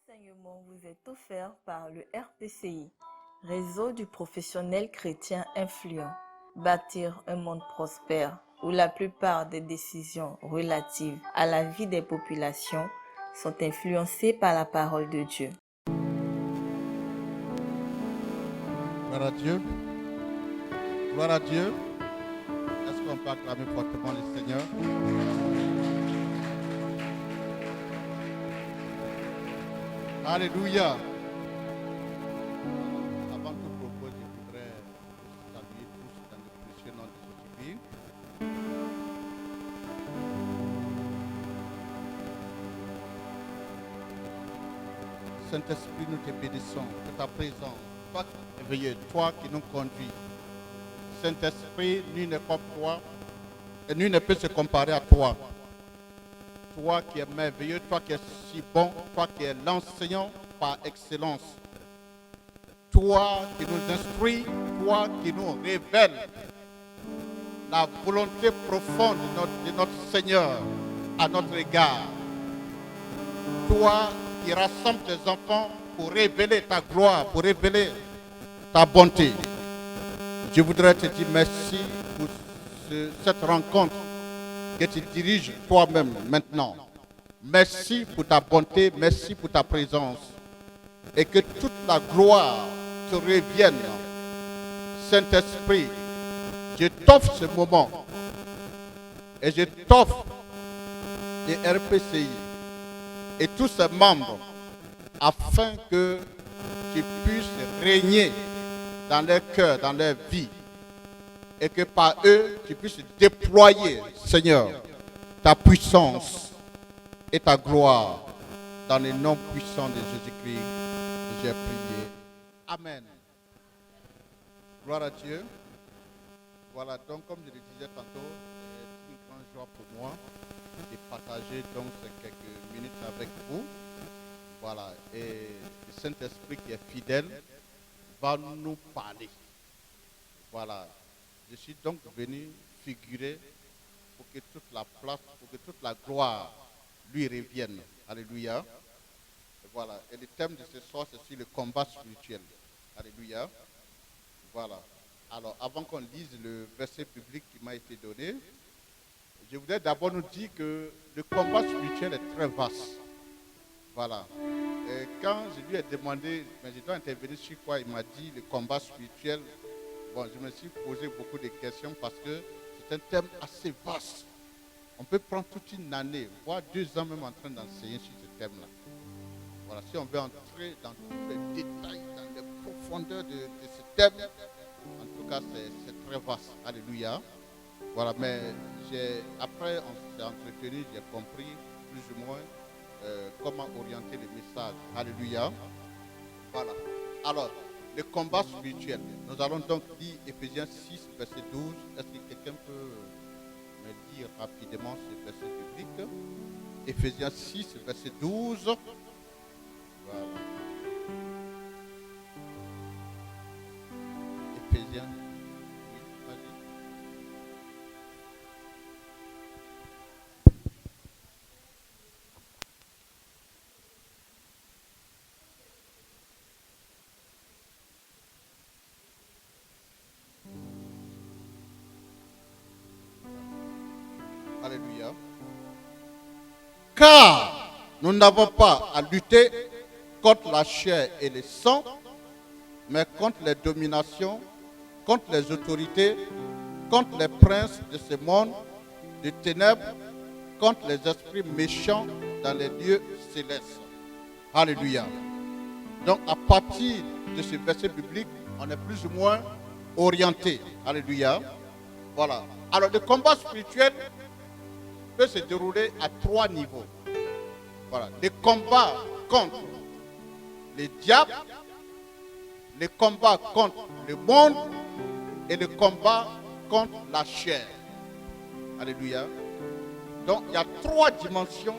enseignement vous est offert par le RPCI, Réseau du professionnel chrétien influent. Bâtir un monde prospère où la plupart des décisions relatives à la vie des populations sont influencées par la parole de Dieu. Gloire à Dieu. Gloire à Dieu. Est-ce qu'on peut acclamer fortement le Seigneur? Alléluia. Avant tout propos, je voudrais saluer tous dans le précieux nom de Jésus-Christ. Saint-Esprit, nous te bénissons de ta présence. Toi qui es éveillé, toi qui nous conduis. Saint-Esprit, nul n'est comme toi et nul ne peut se comparer à toi. Toi qui es merveilleux, toi qui es si bon, toi qui es l'enseignant par excellence. Toi qui nous instruis, toi qui nous révèles la volonté profonde de notre Seigneur à notre égard. Toi qui rassembles tes enfants pour révéler ta gloire, pour révéler ta bonté. Je voudrais te dire merci pour cette rencontre que tu diriges toi-même maintenant. Merci pour ta bonté, merci pour ta présence. Et que toute la gloire te revienne. Saint-Esprit, je t'offre ce moment. Et je t'offre les RPCI et tous ses membres afin que tu puisses régner dans leur cœur, dans leur vie. Et que par eux, tu puisses déployer, Seigneur, ta puissance et ta gloire dans le nom puissant de Jésus-Christ. J'ai prié. Amen. Gloire à Dieu. Voilà, donc comme je le disais tantôt, c'est une grande joie pour moi de partager donc ces quelques minutes avec vous. Voilà, et le Saint-Esprit qui est fidèle va nous parler. Voilà. Je suis donc venu figurer pour que toute la place, pour que toute la gloire lui revienne. Alléluia. Et voilà. Et le thème de ce soir, c'est sur le combat spirituel. Alléluia. Voilà. Alors, avant qu'on lise le verset biblique qui m'a été donné, je voudrais d'abord nous dire que le combat spirituel est très vaste. Voilà. Et quand je lui ai demandé, mais je dois intervenir sur quoi, il m'a dit le combat spirituel. Bon, je me suis posé beaucoup de questions parce que c'est un thème assez vaste. On peut prendre toute une année, voire 2 ans même en train d'enseigner sur ce thème-là. Voilà, si on veut entrer dans tous les détails, dans les profondeurs de ce thème, en tout cas, c'est très vaste. Alléluia. Voilà, mais après, on s'est entretenu, j'ai compris plus ou moins comment orienter le message. Alléluia. Voilà. Alors, le combat spirituel. Nous allons donc lire Ephésiens 6, verset 12. Est-ce que quelqu'un peut me lire rapidement ce verset biblique? Ephésiens 6, verset 12. Voilà. Ephésiens. Oui, vas-y. Alléluia. Car nous n'avons pas à lutter contre la chair et le sang, mais contre les dominations, contre les autorités, contre les princes de ce monde, de ténèbres, contre les esprits méchants dans les lieux célestes. Alléluia. Donc à partir de ce verset biblique, on est plus ou moins orienté. Alléluia. Voilà. Alors le combat spirituel peut se dérouler à 3 niveaux. Voilà. Les combats contre les diables, les combats contre le monde et le combat contre la chair. Alléluia. Donc il y a 3 dimensions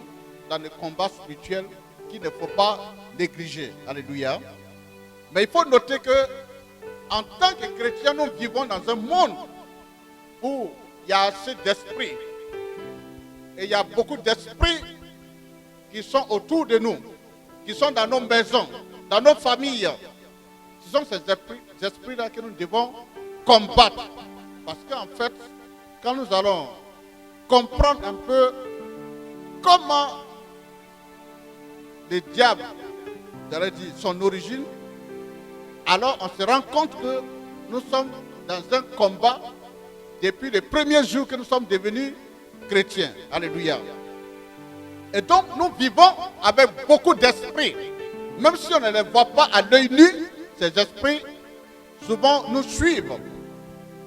dans le combat spirituel qu'il ne faut pas négliger. Alléluia. Mais il faut noter que en tant que chrétiens, nous vivons dans un monde où il y a assez d'esprits. Et il y a beaucoup d'esprits qui sont autour de nous, qui sont dans nos maisons, dans nos familles. Ce sont ces esprits-là que nous devons combattre. Parce qu'en fait, quand nous allons comprendre un peu comment le diable, j'aurais dit, son origine, alors on se rend compte que nous sommes dans un combat depuis les premiers jours que nous sommes devenus chrétiens. Alléluia. Et donc nous vivons avec beaucoup d'esprits. Même si on ne les voit pas à l'œil nu, ces esprits souvent nous suivent.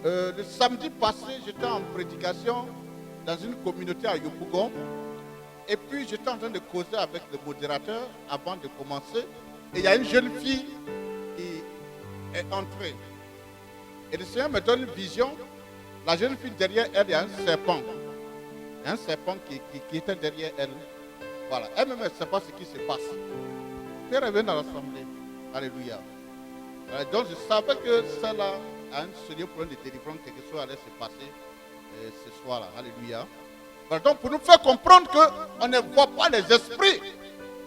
Le samedi passé, j'étais en prédication dans une communauté à Yopougon. Et puis j'étais en train de causer avec le modérateur avant de commencer. Et il y a une jeune fille qui est entrée. Et le Seigneur me donne une vision. La jeune fille, derrière elle, il y a un serpent. Un serpent qui était derrière elle. Voilà. Elle-même, elle ne sait pas ce qui se passe. Puis elle revient dans l'assemblée. Alléluia. Donc je savais que celle-là a un sérieux problème de délivrance. Quelque chose allait se passer ce soir-là. Alléluia. Voilà. Donc pour nous faire comprendre qu'on ne voit pas les esprits,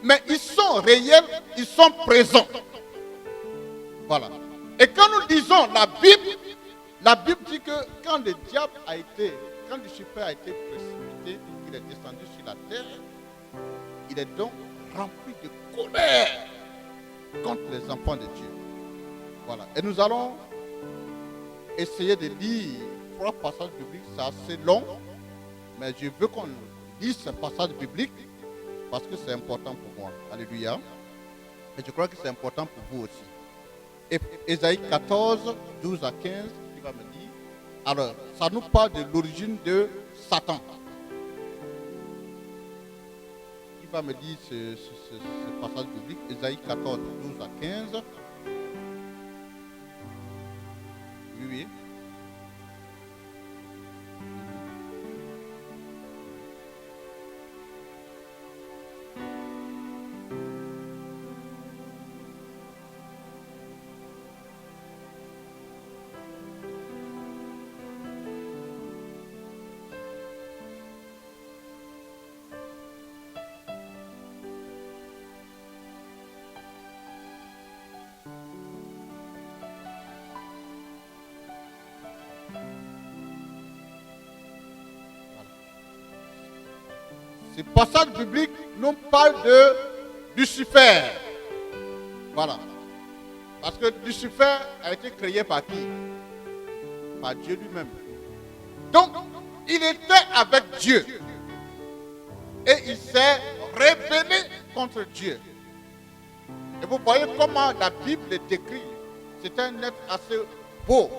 mais ils sont réels, ils sont présents. Voilà. Et quand nous lisons la Bible dit que quand le diable a été, quand Lucifer a été précipité, il est descendu sur la terre, il est donc rempli de colère contre les enfants de Dieu. Voilà. Et nous allons essayer de lire 3 passages bibliques, c'est assez long, mais je veux qu'on lise ces passages bibliques parce que c'est important pour moi. Alléluia. Et je crois que c'est important pour vous aussi. Et Ésaïe 14, 12 à 15, il va me dire. Alors, ça nous parle de l'origine de Satan. Il va me dire ce passage biblique, Ésaïe 14, 12 à 15. Oui, oui. Ce passage biblique nous parle de Lucifer. Voilà. Parce que Lucifer a été créé par qui? Par Dieu lui-même. Donc, il était avec Dieu. Et il s'est rebellé contre Dieu. Et vous voyez comment la Bible le décrit. C'est un être assez beau.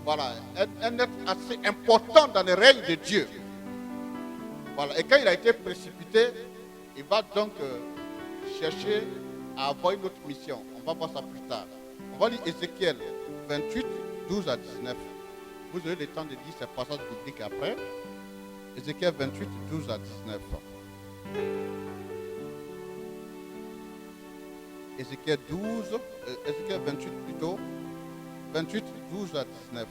Voilà. Un être assez important dans le règne de Dieu. Voilà. Et quand il a été précipité, il va donc chercher à avoir une autre mission. On va voir ça plus tard. On va lire Ézéchiel 28, 12 à 19. Vous aurez le temps de lire ces passages bibliques après. Ézéchiel 28, 12 à 19. Ézéchiel 28 plutôt. 28, 12 à 19.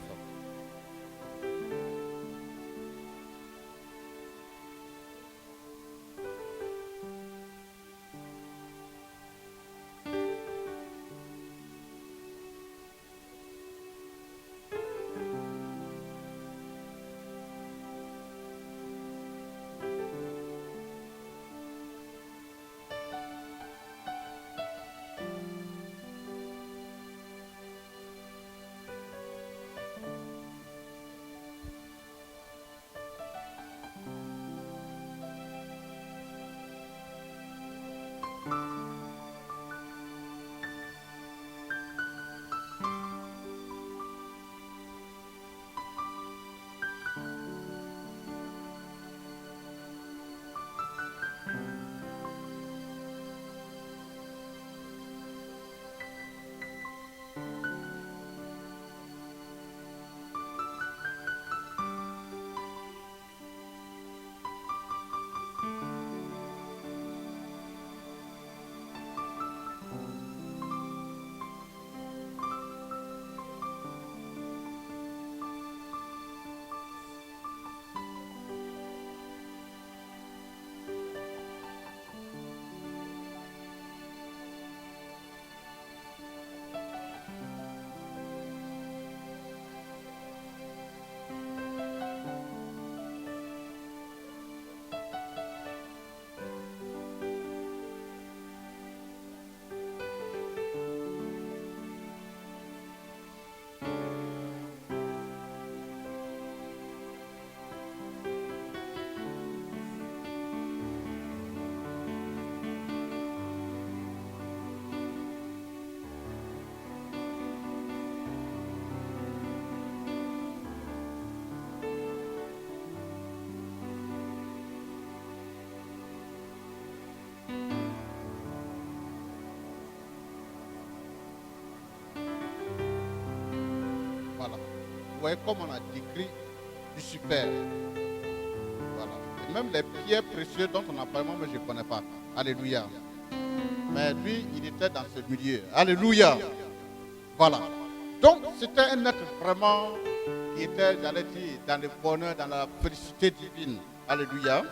voyez comme on a décrit Lucifer. Voilà. Et même les pierres précieuses dont on a parlé, moi je ne connais pas. Alléluia. Mais lui, il était dans ce milieu. Alléluia. Voilà. Donc, c'était un être vraiment qui était, j'allais dire, dans le bonheur, dans la félicité divine. Alléluia.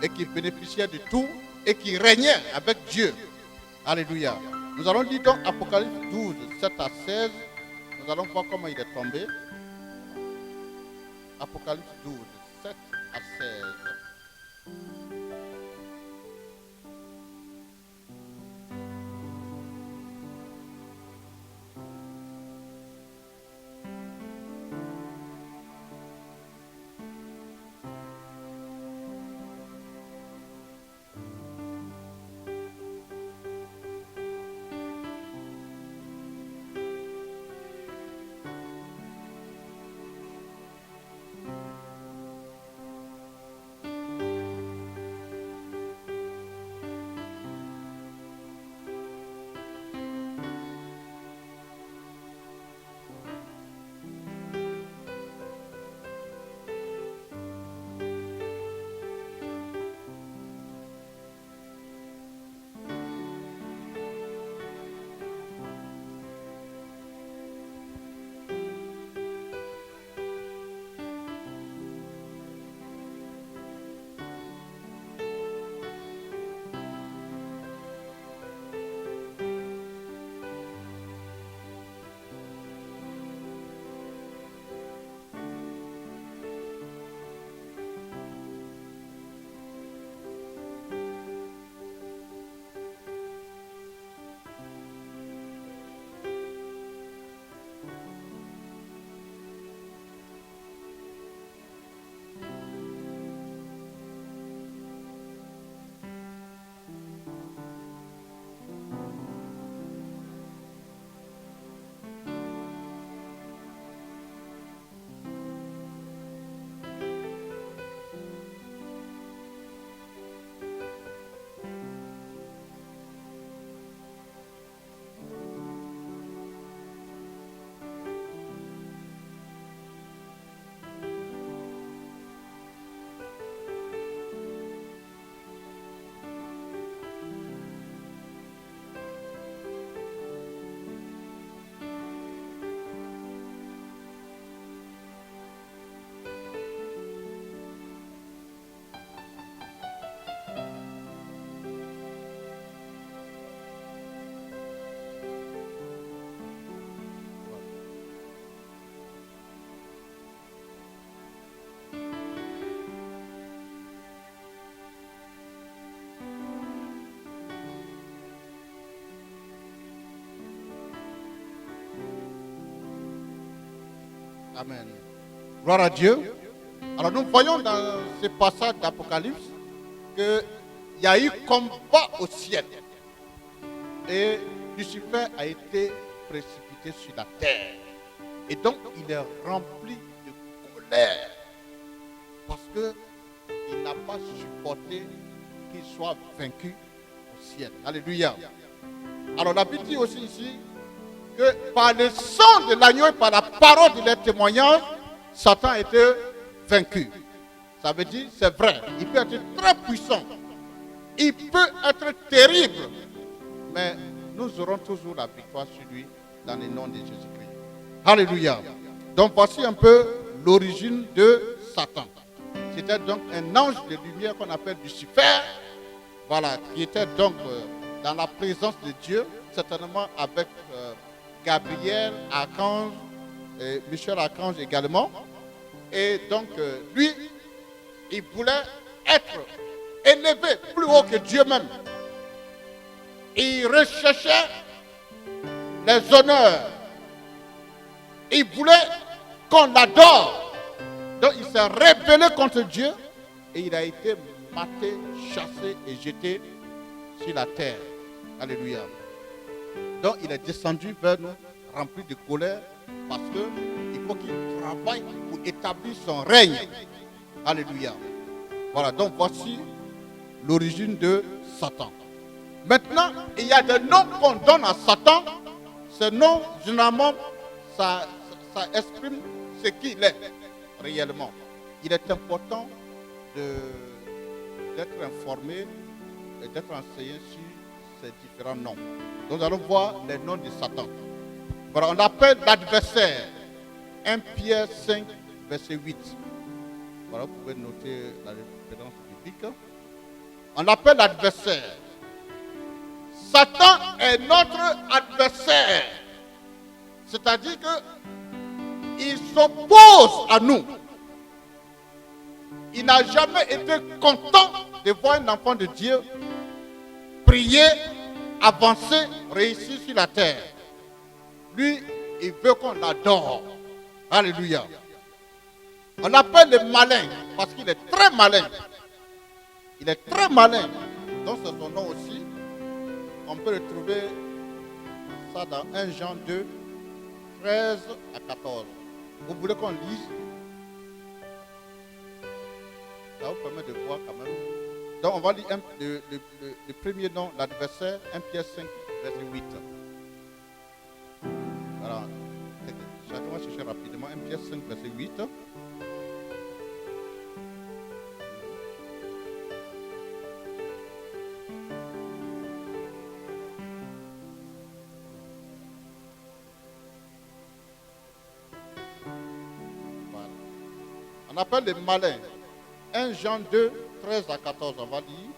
Et qui bénéficiait de tout et qui régnait avec Dieu. Alléluia. Nous allons lire donc Apocalypse 12, 7 à 16. Nous allons voir comment il est tombé. Apocalypse 12, 7 à 16. Amen. Gloire à Dieu. Alors nous voyons dans ce passage d'Apocalypse qu'il y a eu combat au ciel. Et Lucifer a été précipité sur la terre. Et donc il est rempli de colère. Parce qu'il n'a pas supporté qu'il soit vaincu au ciel. Alléluia. Alors la Bible dit aussi ici que par le sang de l'agneau et par la parole de leur témoignage, Satan a été vaincu. Ça veut dire, c'est vrai, il peut être très puissant. Il peut être terrible. Mais nous aurons toujours la victoire sur lui dans le nom de Jésus-Christ. Alléluia. Donc voici un peu l'origine de Satan. C'était donc un ange de lumière qu'on appelle Lucifer. Voilà, qui était donc dans la présence de Dieu, certainement avec Gabriel, Archange, et Michel Archange également. Et donc, lui, il voulait être élevé plus haut que Dieu même. Il recherchait les honneurs. Il voulait qu'on l'adore. Donc, il s'est rebellé contre Dieu et il a été maté, chassé et jeté sur la terre. Alléluia. Donc il est descendu vers nous, rempli de colère, parce qu'il faut qu'il travaille pour établir son règne. Alléluia. Voilà, donc voici l'origine de Satan. Maintenant, il y a des noms qu'on donne à Satan. Ces noms, généralement, ça exprime ce ce qu'il est réellement. Il est important d'être informé et d'être enseigné sur ces différents noms. Donc nous allons voir les noms de Satan. Voilà, on appelle l'adversaire. 1 Pierre 5, verset 8. Voilà, vous pouvez noter la référence biblique. On appelle l'adversaire. Satan est notre adversaire. C'est-à-dire qu'il s'oppose à nous. Il n'a jamais été content de voir un enfant de Dieu prier, avancer, réussir sur la terre. Lui, il veut qu'on l'adore. Alléluia. On appelle le malin parce qu'il est très malin. Il est très malin. Donc c'est son nom aussi. On peut retrouver ça dans 1 Jean 2, 13 à 14. Vous voulez qu'on lise? Ça vous permet de voir quand même. Donc on va lire le premier nom, l'adversaire, 1 Pierre 5, verset 8. Voilà. Chacun va chercher rapidement 1 Pierre 5, verset 8. Voilà. On appelle les malins. 1 Jean 2, 13 à 14, on va lire.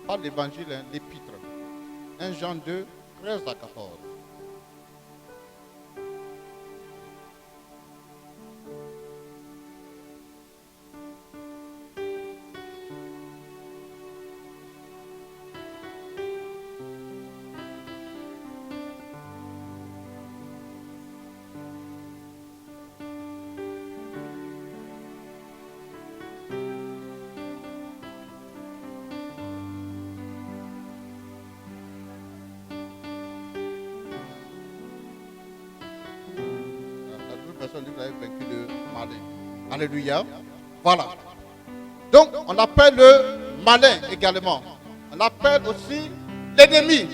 Pas l'évangile, hein, l'épître. 1 Jean 2, 13 à 14. Vous avez vaincu le malin. Alléluia. Voilà. Donc, on appelle le malin également. On appelle aussi l'ennemi.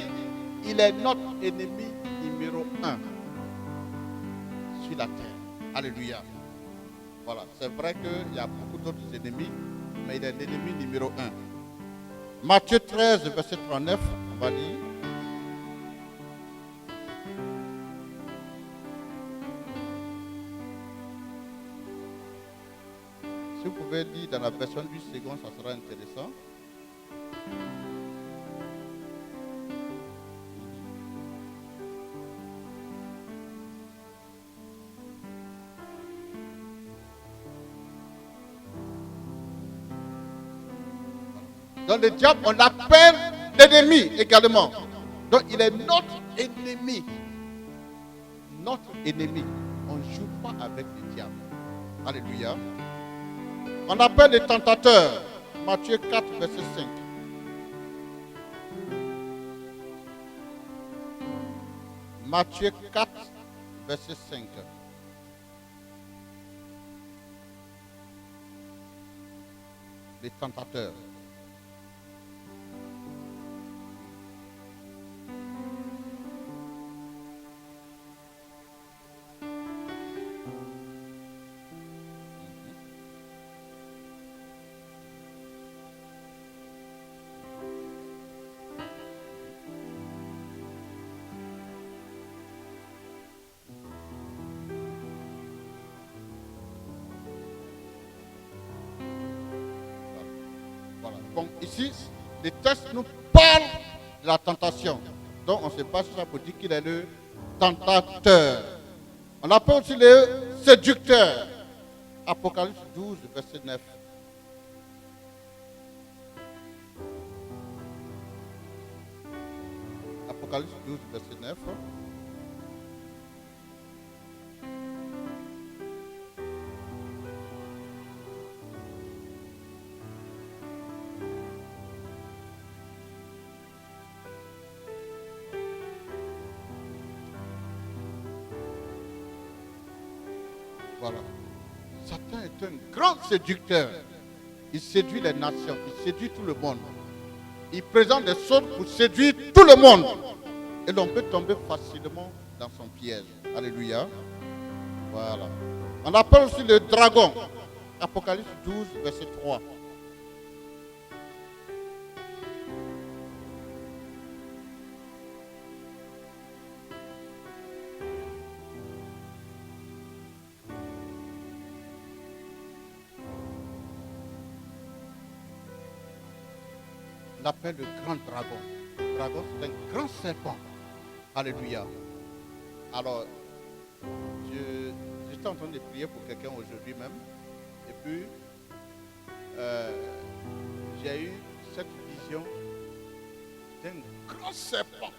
Il est notre ennemi numéro 1 sur la terre. Alléluia. Voilà. C'est vrai qu'il y a beaucoup d'autres ennemis, mais il est l'ennemi numéro 1. Matthieu 13, verset 39, on va lire. Si vous pouvez lire dans la version 8 secondes, ça sera intéressant. Dans le diable, on l'appelle l'ennemi également. Donc il est notre ennemi. Notre ennemi. On ne joue pas avec le diable. Alléluia. On appelle les tentateurs. Matthieu 4, verset 5. Matthieu 4, verset 5. Les tentateurs. Bon, ici, les textes nous parlent de la tentation. Donc, on se base sur ça pour dire qu'il est le tentateur. On appelle aussi le séducteur. Apocalypse 12, verset 9. Apocalypse 12, verset 9. Voilà. Satan est un grand séducteur. Il séduit les nations, il séduit tout le monde. Il présente des choses pour séduire tout le monde. Et l'on peut tomber facilement dans son piège. Alléluia. Voilà. On appelle aussi le dragon. Apocalypse 12, verset 3. On appelle le grand dragon. Le dragon, c'est un grand serpent. Alléluia. Alors, j'étais en train de prier pour quelqu'un aujourd'hui même. Et puis, j'ai eu cette vision d'un grand serpent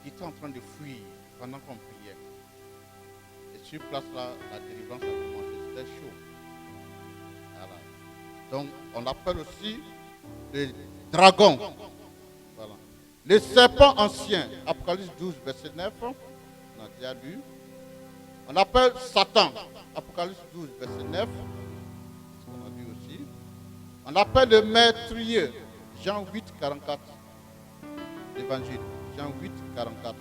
qui était en train de fuir pendant qu'on priait. Et sur place là, la délivrance a commencé. C'était chaud. Voilà. Donc, on appelle aussi le dragon. Voilà. Le serpent ancien, Apocalypse 12, verset 9, on a déjà lu. On appelle Satan, Apocalypse 12, verset 9, on a lu aussi. On appelle le meurtrier, Jean 8, 44, l'évangile, Jean 8, 44.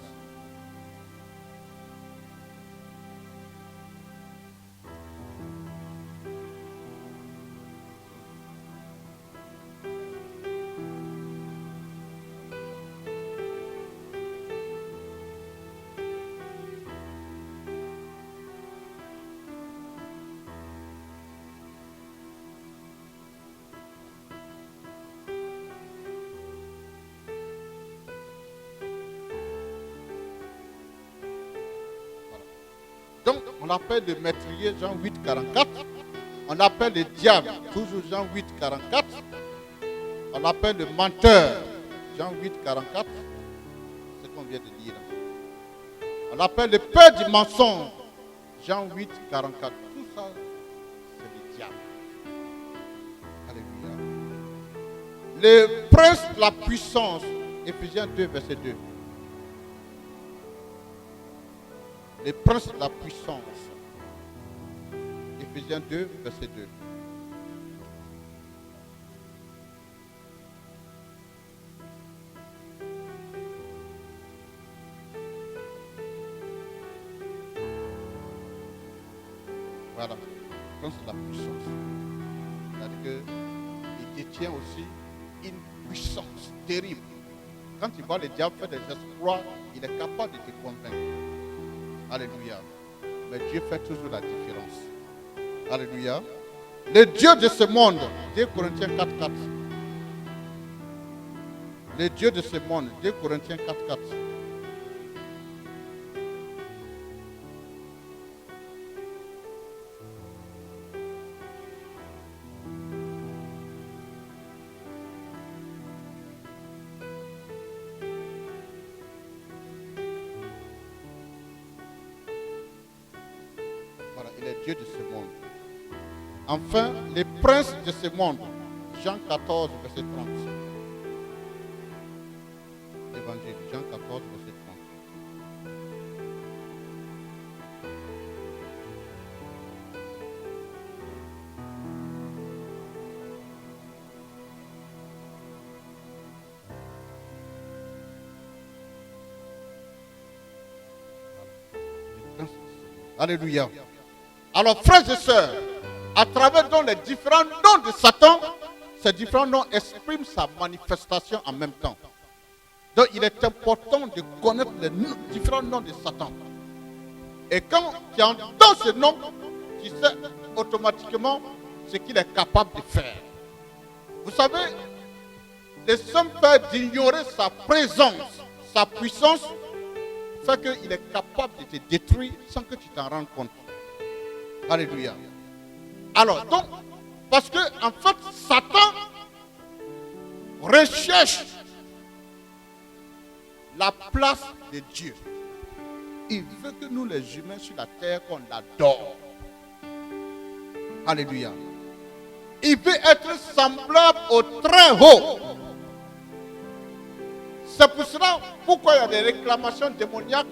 Donc, on appelle le meurtrier Jean 8, 44. On appelle le diable, toujours Jean 8, 44. On appelle le menteur, Jean 8, 44. C'est ce qu'on vient de lire. On appelle le père du mensonge, Jean 8, 44. Tout ça, c'est le diable. Alléluia. Le prince de la puissance, Éphésiens 2, verset 2. Les princes de la puissance. Éphésiens 2, verset 2. Voilà, le prince de la puissance. C'est-à-dire qu'il détient aussi une puissance terrible. Quand tu vois le diable faire des exploits, il est capable de te convaincre. Alléluia. Mais Dieu fait toujours la différence. Alléluia. Le Dieu de ce monde, 2 Corinthiens 4, 4. Le Dieu de ce monde, 2 Corinthiens 4, 4. Il est Dieu de ce monde. Enfin, les princes de ce monde. Jean 14, verset 30. Évangile, Jean 14, verset 30. Alléluia. Alors, frères et sœurs, à travers donc les différents noms de Satan, ces différents noms expriment sa manifestation en même temps. Donc, il est important de connaître les différents noms de Satan. Et quand tu entends ce nom, tu sais automatiquement ce qu'il est capable de faire. Vous savez, le simple fait d'ignorer sa présence, sa puissance, fait qu'il est capable de te détruire sans que tu t'en rendes compte. Alléluia. Alors, donc, parce que, en fait, Satan recherche la place de Dieu. Il veut que nous, les humains sur la terre, qu'on l'adore. Alléluia. Il veut être semblable au très haut. C'est pour cela pourquoi il y a des réclamations démoniaques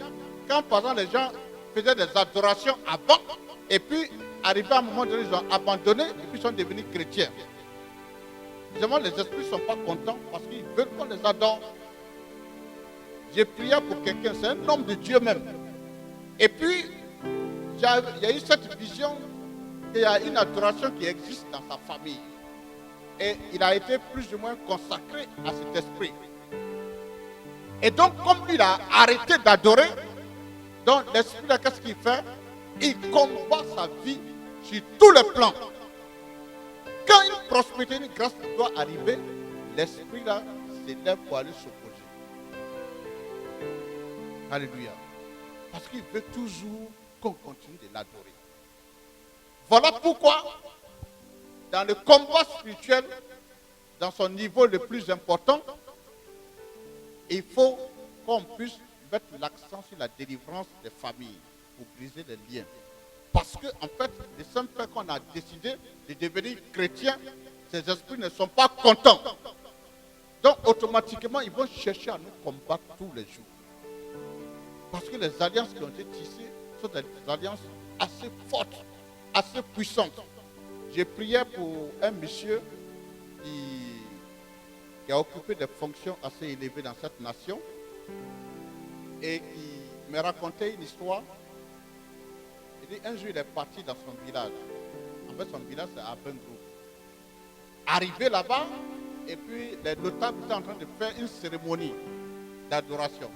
quand, par exemple, les gens faisaient des adorations avant et puis, arrivé à un moment donné, ils ont abandonné et puis ils sont devenus chrétiens. Évidemment, les esprits ne sont pas contents parce qu'ils veulent qu'on les adore. J'ai prié pour quelqu'un, c'est un homme de Dieu même. Et puis, il y a eu cette vision qu'il y a une adoration qui existe dans sa famille. Et il a été plus ou moins consacré à cet esprit. Et donc, comme il a arrêté d'adorer, donc l'esprit là, qu'est-ce qu'il fait? Il combat sa vie sur tous les plans. Quand une prospérité, une grâce doit arriver, l'esprit là s'élève pour aller s'opposer. Alléluia. Parce qu'il veut toujours qu'on continue de l'adorer. Voilà pourquoi, dans le combat spirituel, dans son niveau le plus important, il faut qu'on puisse mettre l'accent sur la délivrance des familles pour briser les liens. Parce que, en fait, le simple fait qu'on a décidé de devenir chrétien, ces esprits ne sont pas contents. Donc, automatiquement, ils vont chercher à nous combattre tous les jours. Parce que les alliances qui ont été tissées sont des alliances assez fortes, assez puissantes. J'ai prié pour un monsieur qui a occupé des fonctions assez élevées dans cette nation et qui me racontait une histoire. Il dit, un jour, il est parti dans son village. En fait, son village, c'est Abengrou. Arrivé là-bas, et puis les notables étaient en train de faire une cérémonie d'adoration.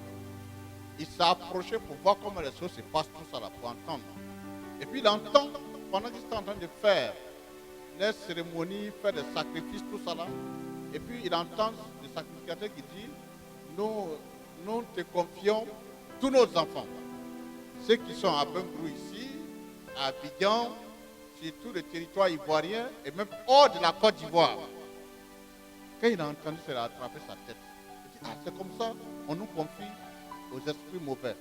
Il s'est approché pour voir comment les choses se passent, tout ça là, pour entendre. Et puis il entend, pendant qu'ils sont en train de faire les cérémonies, faire des sacrifices, tout ça là, et puis il entend le sacrificateur qui dit, nous te confions tous nos enfants. Ceux qui sont à Bengrou ici, à Abidjan, sur tout le territoire ivoirien, et même hors de la Côte d'Ivoire. Quand il a entendu, ça a attrapé sa tête. Il dit, ah, c'est comme ça, on nous confie aux esprits mauvais.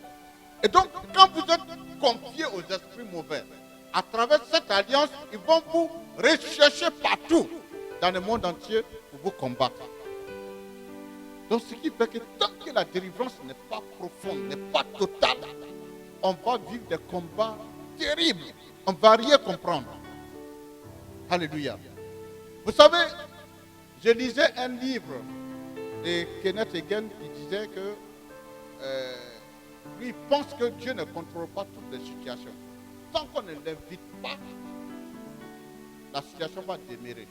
Et donc, quand vous êtes confiés aux esprits mauvais, à travers cette alliance, ils vont vous rechercher partout dans le monde entier pour vous combattre. Donc, ce qui fait que tant que la délivrance n'est pas profonde, n'est pas totale, on va vivre des combats terribles. On ne va rien comprendre. Alléluia. Vous savez, je lisais un livre de Kenneth Hagin qui disait que lui, il pense que Dieu ne contrôle pas toutes les situations. Tant qu'on ne l'évite pas, la situation va demeurer.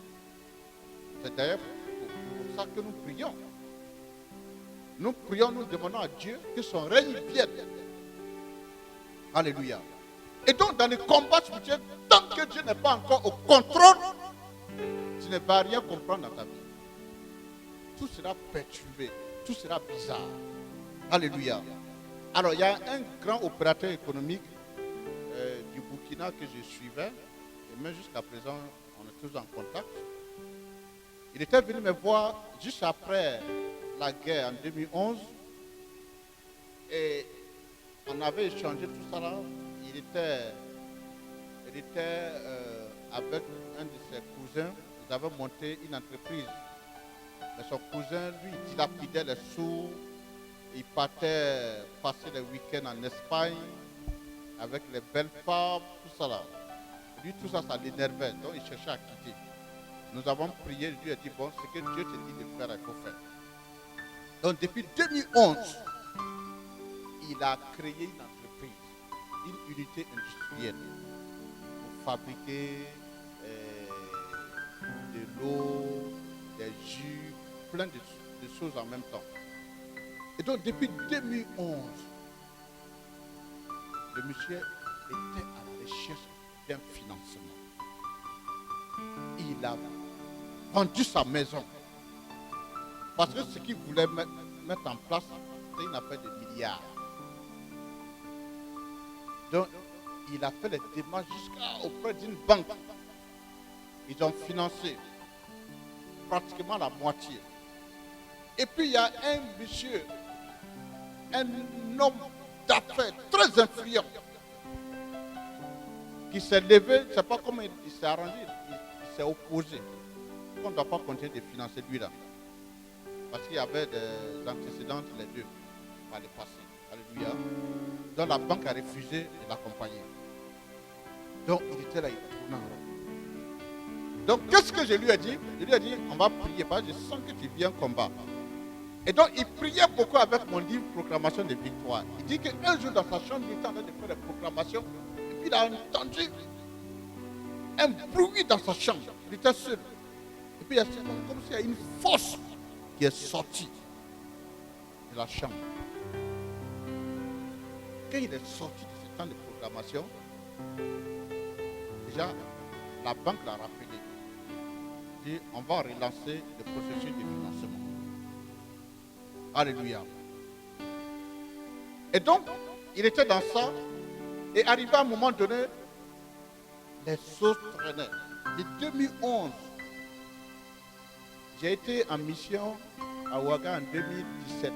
C'est d'ailleurs pour ça que nous prions. Nous prions, nous demandons à Dieu que son règne vienne. Alléluia. Et donc, dans le combat spirituel, tant que Dieu n'est pas encore au contrôle, tu ne vas rien comprendre dans ta vie. Tout sera perturbé, tout sera bizarre. Alléluia. Alors, il y a un grand opérateur économique du Burkina que je suivais, et même jusqu'à présent, on est tous en contact. Il était venu me voir juste après la guerre en 2011, et on avait échangé tout ça là. Il était avec un de ses cousins. Ils avaient monté une entreprise. Mais son cousin, lui, il dilapidait les sous. Il partait passer les week-ends en Espagne avec les belles femmes, tout ça là. Lui, tout ça, ça l'énervait. Donc, il cherchait à quitter. Nous avons prié. Je lui ai dit, bon, ce que Dieu te dit de faire, il faut faire. Donc, depuis 2011, il a créé une entreprise, une unité industrielle pour fabriquer de l'eau, des jus, plein de choses en même temps. Et donc, depuis 2011, le monsieur était à la recherche d'un financement. Il a vendu sa maison. Parce que ce qu'il voulait mettre en place, c'était une affaire de milliards. Donc, il a fait les démarches jusqu'auprès d'une banque. Ils ont financé pratiquement la moitié. Et puis, il y a un monsieur, un homme d'affaires très influent, qui s'est levé, je ne sais pas comment il s'est arrangé, il s'est opposé. On ne doit pas continuer de financer lui là. Parce qu'il y avait des antécédents les deux par le passé. Alléluia. Donc la banque a refusé de l'accompagner. Donc il était là, il tournait en rond. Donc qu'est-ce que je lui ai dit? Je lui ai dit, on va prier parce que je sens que tu viens combattre. Et donc il priait beaucoup avec mon livre Proclamation de victoire. Il dit qu'un jour dans sa chambre, il était en train de faire des proclamations. Et puis il a entendu un bruit dans sa chambre. Il était seul. Et puis il y a comme s'il y a une force qui est sortie de la chambre. Quand il est sorti de ce temps de proclamation, déjà, la banque l'a rappelé. Il dit, on va relancer le processus de financement. Alléluia. Et donc, il était dans ça, et arrivé à un moment donné, les choses traînaient. De 2011, j'ai été en mission à Ouaga en 2017,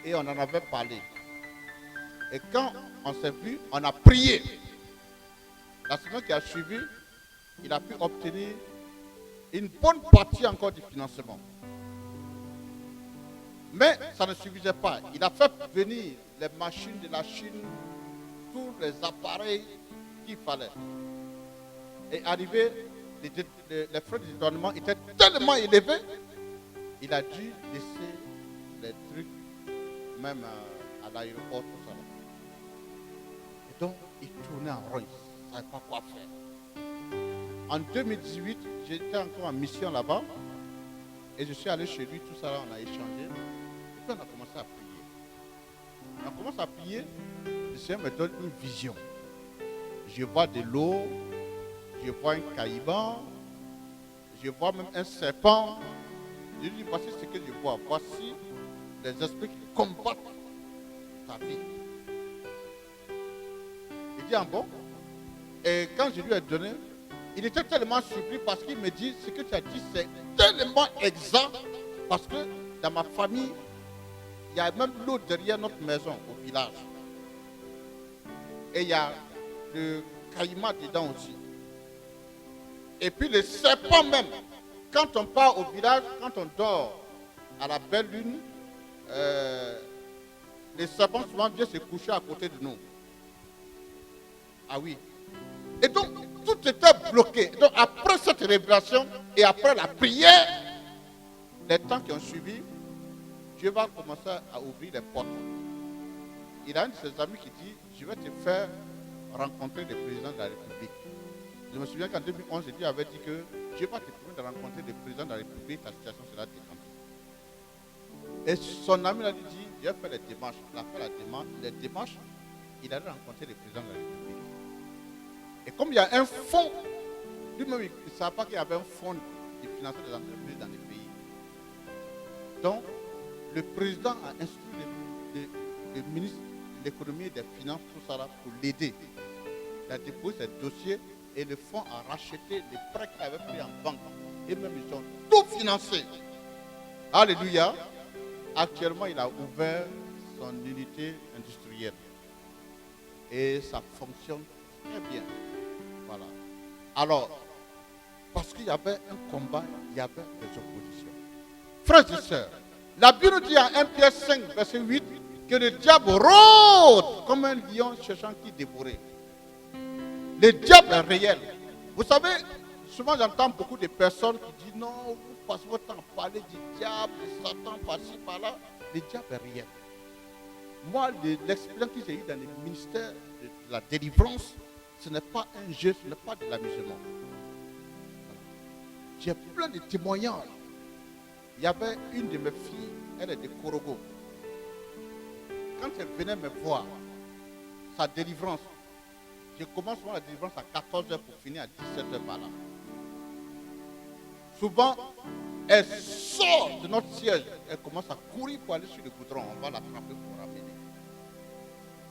et on en avait parlé. Et quand on s'est vu, on a prié. La semaine qui a suivi, il a pu obtenir une bonne partie encore du financement. Mais ça ne suffisait pas. Il a fait venir les machines de la Chine, tous les appareils qu'il fallait. Et arrivé, les frais de détournement étaient tellement élevés, il a dû laisser les trucs, même à l'aéroport, tout ça. Et donc, il tournait en rond, il ne savait pas quoi faire. En 2018, j'étais encore en mission là-bas, et je suis allé chez lui, tout ça là, on a échangé, et puis on a commencé à prier. On commence à prier, le Seigneur me donne une vision. Je vois de l'eau, je vois un caïman, je vois même un serpent. Je lui dis, voici ce que je vois. Voici les esprits qui combattent ta vie. Il dit, ah bon? Et quand je lui ai donné, il était tellement surpris parce qu'il me dit, ce que tu as dit, c'est tellement exact. Parce que dans ma famille, il y a même l'eau derrière notre maison au village. Et il y a le caïman dedans aussi. Et puis le serpent même. Quand on part au village, quand on dort à la belle lune, les serpents souvent viennent se coucher à côté de nous. Ah oui. Et donc, tout était bloqué. Donc, après cette révélation et après la prière, les temps qui ont suivi, Dieu va commencer à ouvrir les portes. Il a un de ses amis qui dit, je vais te faire rencontrer le président de la République. Je me souviens qu'en 2011, Dieu avait dit que Dieu va te permettre de rencontrer le président de la République, ta situation sera décantée. Et son ami l'a dit, Dieu a fait les démarches. Il a fait les démarches, il allait rencontrer le président de la République. Et comme il y a un fonds, lui-même il ne savait pas qu'il y avait un fonds de financement des entreprises dans les pays. Donc, le président a instruit le ministre de l'économie et des finances, tout ça là, pour l'aider. Il a déposé ses dossiers et le fonds a racheté les prêts qu'il avait pris en banque. Et même ils ont tout financé. Alléluia. Actuellement, il a ouvert son unité industrielle. Et ça fonctionne très bien. Voilà. Alors, parce qu'il y avait un combat, il y avait des oppositions. Frères et sœurs, la Bible dit en 1 Pierre 5, verset 8, que le diable rôde comme un lion cherchant qui dévorer. Le diable est réel. Vous savez, souvent j'entends beaucoup de personnes qui disent non, vous passez votre temps à parler du diable, de Satan, par-ci, par-là. Le diable est réel. Moi, l'expérience que j'ai eue dans le ministère de la délivrance, ce n'est pas un jeu, ce n'est pas de l'amusement. J'ai plein de témoignages. Il y avait une de mes filles, elle est de Korogo. Quand elle venait me voir, sa délivrance, je commence la délivrance à 14h pour finir à 17h par là. Souvent, elle sort de notre siège, elle commence à courir pour aller sur le goudron. On va l'attraper pour ramener.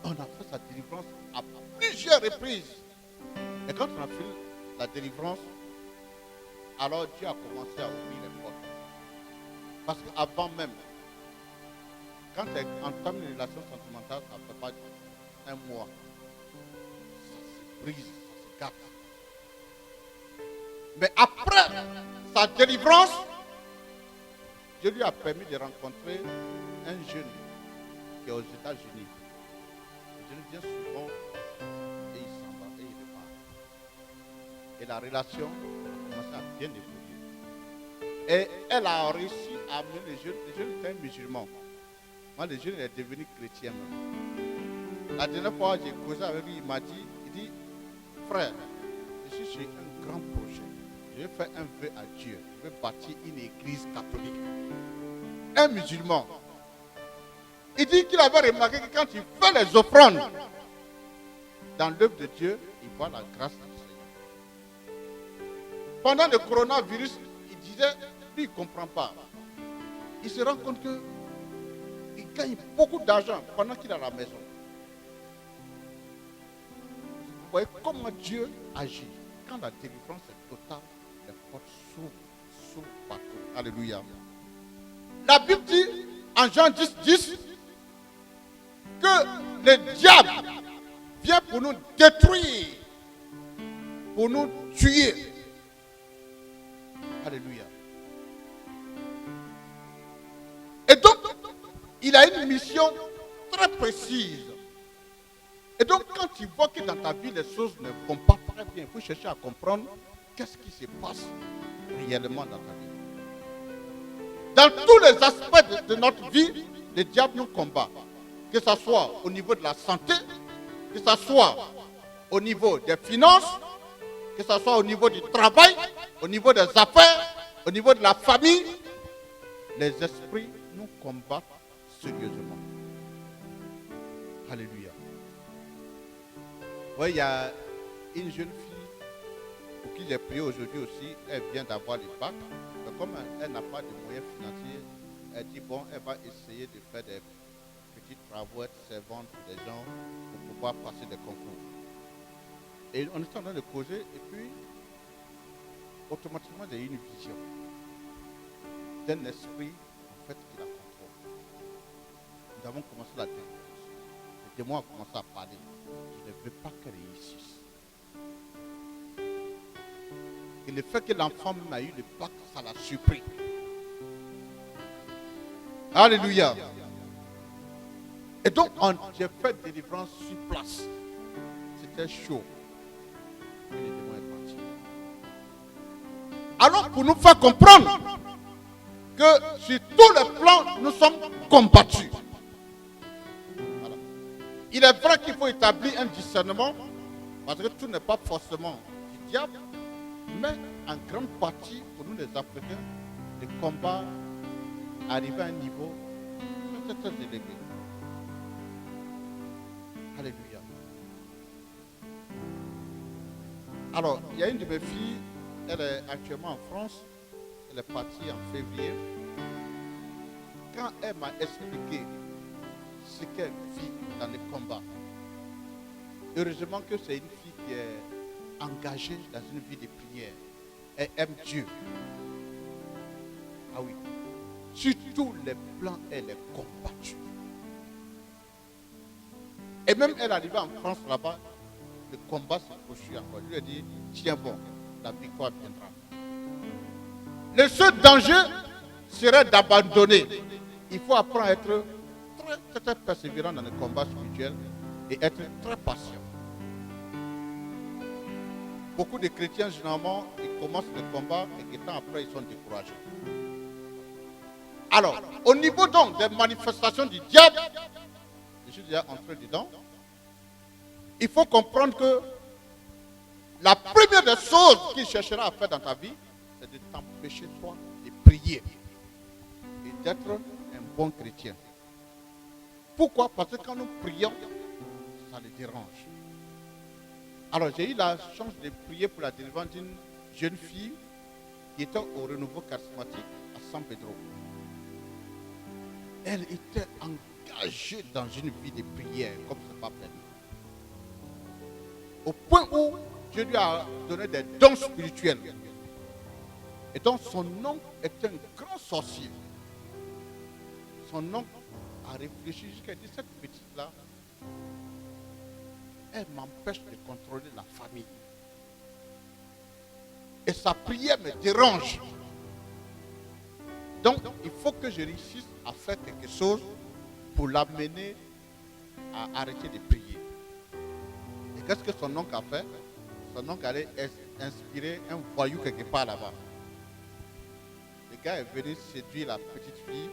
On a fait sa délivrance à plusieurs reprises. Et quand on a fait la délivrance, alors Dieu a commencé à ouvrir les portes. Parce qu'avant même, quand elle entame une relation sentimentale, ça ne fait pas un mois. Ça se brise, ça se gâte. Mais après sa délivrance, Dieu lui a permis de rencontrer un jeune qui est aux États-Unis. Le jeune vient souvent et il s'en va et il repart. Et la relation a commencé à bien évoluer. Et elle a réussi à amener le jeune. Le jeune était un musulman. Moi, le jeune est devenu chrétien. La dernière fois, j'ai causé avec lui, il m'a dit, frère, je suis sur un grand projet. Je vais faire un vœu à Dieu. Je vais bâtir une église catholique. Un musulman. Il dit qu'il avait remarqué que quand il fait les offrandes dans l'œuvre de Dieu, il voit la grâce du Seigneur. Pendant le coronavirus, il disait, lui, il ne comprend pas. Il se rend compte qu'il gagne beaucoup d'argent pendant qu'il est à la maison. Vous voyez comment Dieu agit. Quand la délivrance est totale, les portes s'ouvrent partout. Alléluia. La Bible dit en Jean 10, que le diable vient pour nous détruire, pour nous tuer. Alléluia. Et donc, il a une mission très précise. Et donc, quand tu vois que dans ta vie, les choses ne vont pas très bien, il faut chercher à comprendre qu'est-ce qui se passe réellement dans ta vie. Dans tous les aspects de notre vie, le diable nous combat. Que ce soit au niveau de la santé, que ce soit au niveau des finances, que ce soit au niveau du travail, au niveau des affaires, au niveau de la famille. Les esprits nous combattent sérieusement. Alléluia. Oui, il y a une jeune fille pour qui j'ai prié aujourd'hui aussi. Elle vient d'avoir le bac. Mais comme elle n'a pas de moyens financiers, elle dit bon, elle va essayer de faire des petites travaux, être servante pour des gens pour pouvoir passer des concours. Et on est en train de causer et puis automatiquement j'ai eu une vision d'un esprit en fait qui la contrôle. Nous avons commencé la délivrance. Le démon a commencé à parler. Je ne veux pas qu'elle réussisse. Et le fait que l'enfant a eu le bac, ça l'a surpris. Alléluia. Et donc, j'ai fait délivrance sur place. C'était chaud. Et le démon est parti. Alors, pour nous faire comprendre que sur tous les plans, nous sommes combattus. Voilà. Il est vrai qu'il faut établir un discernement, parce que tout n'est pas forcément du diable, mais en grande partie, pour nous les Africains, le combat arrive à un niveau très très élevé. Alléluia. Alors, il y a une de mes filles, elle est actuellement en France, elle est partie en février. Quand elle m'a expliqué ce qu'elle vit dans les combats, heureusement que c'est une fille qui est engagée dans une vie de prière. Elle aime Dieu. Ah oui. Sur tous les plans, elle est combattue. Et même elle arrivée en France là-bas, le combat se poursuit encore. Je lui ai dit, tiens bon, la victoire viendra. Le seul danger serait d'abandonner. Il faut apprendre à être très, très persévérant dans le combat spirituel et être très patient. Beaucoup de chrétiens, généralement, ils commencent le combat et quelques temps après, ils sont découragés. Alors, au niveau donc des manifestations du diable, je suis déjà entré dedans, il faut comprendre que la première des choses qu'il cherchera à faire dans ta vie, c'est de t'empêcher, toi, de prier et d'être un bon chrétien. Pourquoi? Parce que quand nous prions, ça le dérange. Alors, j'ai eu la chance de prier pour la délivrance d'une jeune fille qui était au renouveau charismatique à San Pedro. Elle était engagée dans une vie de prière comme ce n'est pas permis. Au point où Dieu lui a donné des dons spirituels. Et donc son oncle était un grand sorcier. Son oncle a réfléchi jusqu'à dire, cette petite-là, elle m'empêche de contrôler la famille. Et sa prière me dérange. Donc, il faut que je réussisse à faire quelque chose pour l'amener à arrêter de prier. Et qu'est-ce que son oncle a fait? Son oncle allait inspirer un voyou quelque part là-bas. Le gars est venu séduire la petite fille.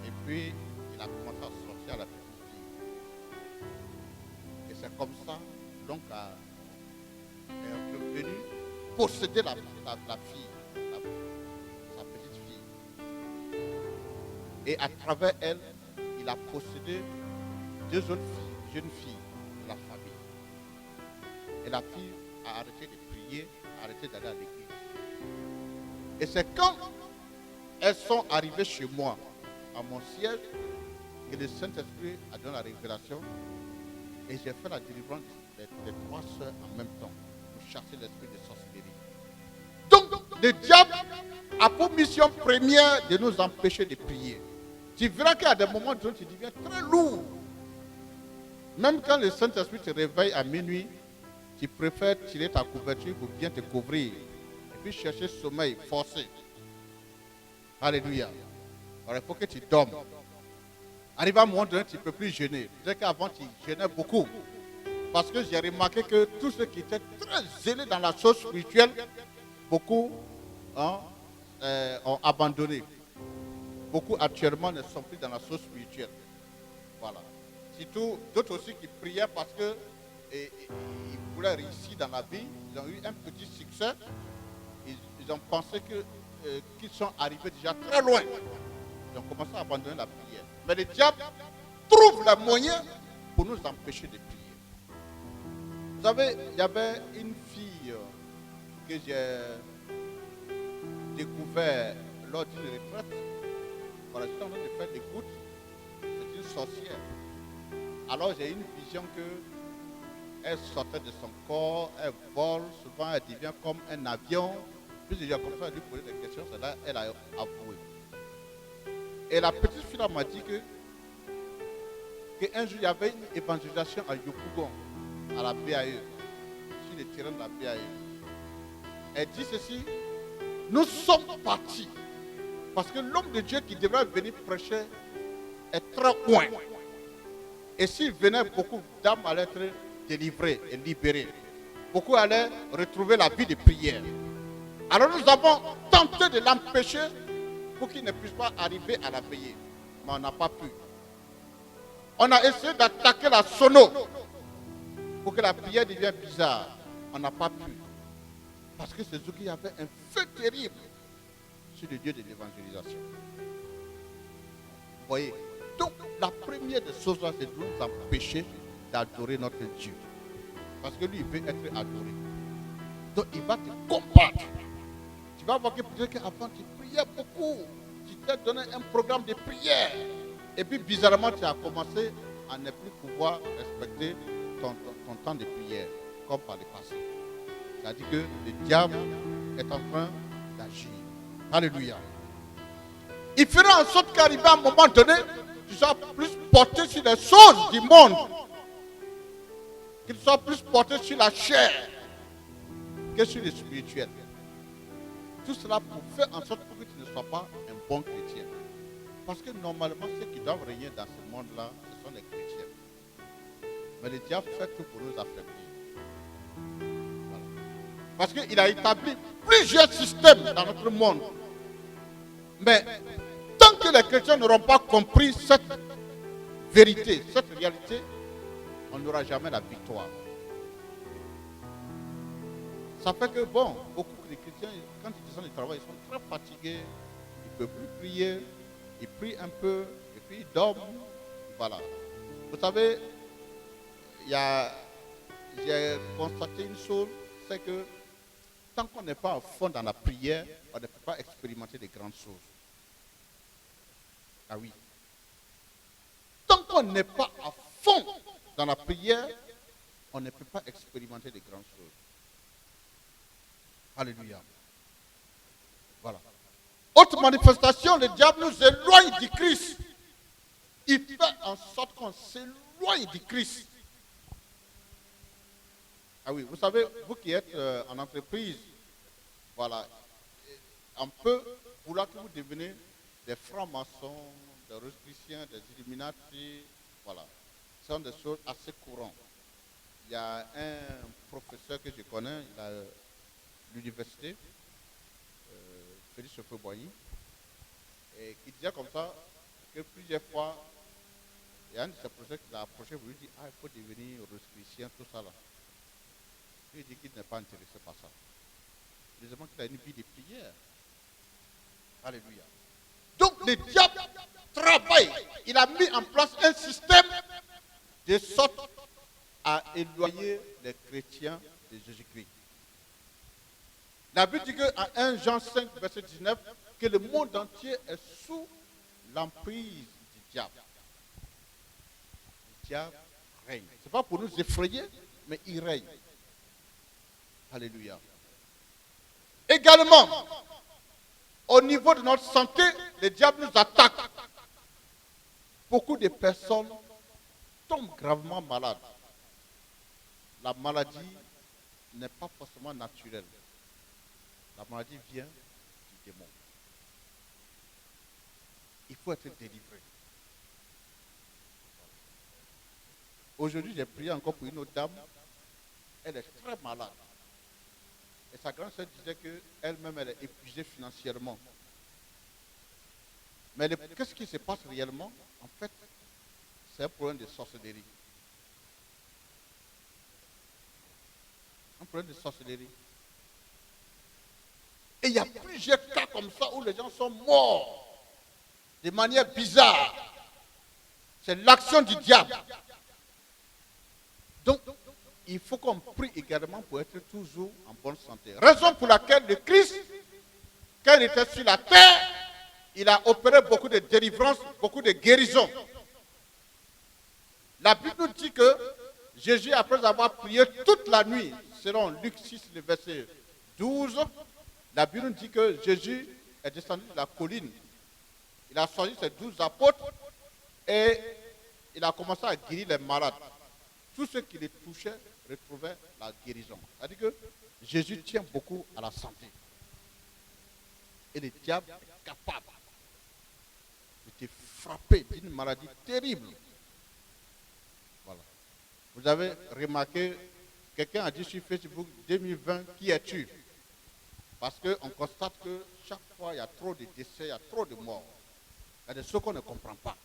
Et puis, il a commencé à sortir à la petite fille. Et c'est comme ça donc est revenu posséder la fille, sa petite fille. Et à travers elle, il a possédé 2 autres filles, jeunes filles de la famille. Et la fille a arrêté de prier, a arrêté d'aller à l'église. Et c'est quand elles sont arrivées chez moi, à mon siège, que le Saint-Esprit a donné la révélation. Et j'ai fait la délivrance des 3 sœurs en même temps pour chasser l'esprit de sorcellerie. Donc, le diable a pour mission première de nous empêcher de prier. Tu verras qu'à des moments où tu deviens très lourd. Même quand le Saint-Esprit te réveille à minuit, tu préfères tirer ta couverture pour bien te couvrir. Et puis chercher sommeil forcé. Alléluia. Alors il faut que tu dormes. Arrive à un moment donné, tu ne peux plus jeûner. Peut-être qu'avant, tu jeûnais beaucoup. Parce que j'ai remarqué que tous ceux qui étaient très zélés dans la chose spirituelle, beaucoup ont abandonné. Beaucoup actuellement ne sont plus dans la chose spirituelle. Voilà. Surtout d'autres aussi qui priaient parce qu'ils voulaient réussir dans la vie. Ils ont eu un petit succès. Ils ont pensé qu'ils sont arrivés déjà très loin. Ils ont commencé à abandonner la prière. Mais le diable trouve les moyens pour nous empêcher de prier. Vous savez, il y avait une fille que j'ai découverte lors d'une retraite. Voilà, j'étais en train de faire des gouttes. C'est une sorcière. Alors j'ai eu une vision qu'elle sortait de son corps, elle vole, souvent elle devient comme un avion. Puis j'ai commencé à lui poser des questions, c'est là qu'elle a avoué. Et la petite fille m'a dit qu'un jour il y avait une évangélisation à Yopougon, à la BAE, sur le terrain de la BAE. Elle dit ceci: nous sommes partis parce que l'homme de Dieu qui devrait venir prêcher est très loin. Et s'il venait, beaucoup d'âmes allaient être délivrées et libérées. Beaucoup allaient retrouver la vie de prière. Alors nous avons tenté de l'empêcher pour qu'il ne puisse pas arriver à la payer. Mais on n'a pas pu. On a essayé d'attaquer la sono pour que la prière devienne bizarre. On n'a pas pu. Parce que c'est ce qu'il y avait un feu terrible sur le Dieu de l'évangélisation. Vous voyez? Donc, la première des choses là, c'est de nous empêcher d'adorer notre Dieu. Parce que lui, il veut être adoré. Donc, il va te combattre. Tu vas voir que peut-être qu'avant, tu priais beaucoup. Tu t'es donné un programme de prière. Et puis, bizarrement, tu as commencé à ne plus pouvoir respecter ton temps de prière, comme par le passé. C'est-à-dire que le diable est en train d'agir. Alléluia. Il fera en sorte qu'arrivé à un moment donné, tu sois plus porté sur les choses du monde, qu'il soit plus porté sur la chair que sur le spirituel. Tout cela pour faire en sorte que tu ne sois pas un bon chrétien. Parce que normalement, ceux qui doivent régner dans ce monde-là, ce sont les chrétiens. Mais le diable fait tout pour nous affaiblir. Voilà. Parce qu'il a établi plusieurs systèmes dans notre monde. Mais tant que les chrétiens n'auront pas compris cette vérité, cette réalité, on n'aura jamais la victoire. Ça fait que, bon, beaucoup de chrétiens, quand ils descendent du travail, ils sont très fatigués, ils ne peuvent plus prier, ils prient un peu, et puis ils dorment. Voilà. Vous savez, j'ai constaté une chose, c'est que tant qu'on n'est pas à fond dans la prière, on ne peut pas expérimenter de grandes choses. Ah oui. Tant qu'on n'est pas à fond dans la prière, on ne peut pas expérimenter de grandes choses. Alléluia. Voilà. Autre manifestation, le diable nous éloigne du Christ. Il fait en sorte qu'on s'éloigne du Christ. Ah oui, vous savez, vous qui êtes en entreprise, voilà, on peut vouloir que vous deveniez des francs-maçons, des rosicruciens, des illuminati, voilà. Ce sont des choses assez courantes. Il y a un professeur que je connais, il a l'université, Félix Boigny, et qui disait comme ça que plusieurs fois, il y a un de ses professeurs qui l'a approché pour lui dire: ah, il faut devenir rosicrucien, tout ça là. Il dit qu'il n'est pas intéressé par ça. Heureusement qu'il a une vie de prière. Alléluia. Donc le diable travaille. Il a mis en place un système de sorte à éloigner les chrétiens de Jésus-Christ. La Bible dit qu'en 1 Jean 5, verset 19, que le monde entier est sous l'emprise du diable. Le diable règne. Ce n'est pas pour nous effrayer, mais il règne. Alléluia. Également, au niveau de notre santé, le diable nous attaque. Beaucoup de personnes tombent gravement malades. La maladie n'est pas forcément naturelle. La maladie vient du démon. Il faut être délivré. Aujourd'hui, j'ai prié encore pour une autre dame. Elle est très malade. Et sa grande sœur disait qu'elle-même, elle est épuisée financièrement. Mais qu'est-ce qui se passe réellement? En fait, c'est un problème de sorcellerie. Un problème de sorcellerie. Et il y a plusieurs cas comme ça où les gens sont morts de manière bizarre. C'est l'action du diable. Donc, il faut qu'on prie également pour être toujours en bonne santé. Raison pour laquelle le Christ, quand il était sur la terre, il a opéré beaucoup de délivrances, beaucoup de guérisons. La Bible nous dit que Jésus, après avoir prié toute la nuit, selon Luc 6, le verset 12, la Bible nous dit que Jésus est descendu de la colline. Il a choisi ses 12 apôtres et il a commencé à guérir les malades. Tous ceux qui les touchaient retrouvaient la guérison. C'est-à-dire que Jésus tient beaucoup à la santé. Et le diable est capable de te frapper d'une maladie terrible. Voilà. Vous avez remarqué, quelqu'un a dit sur Facebook 2020, qui es-tu? Parce qu'on constate que chaque fois, il y a trop de décès, il y a trop de morts. Il y a des choses qu'on ne comprend pas.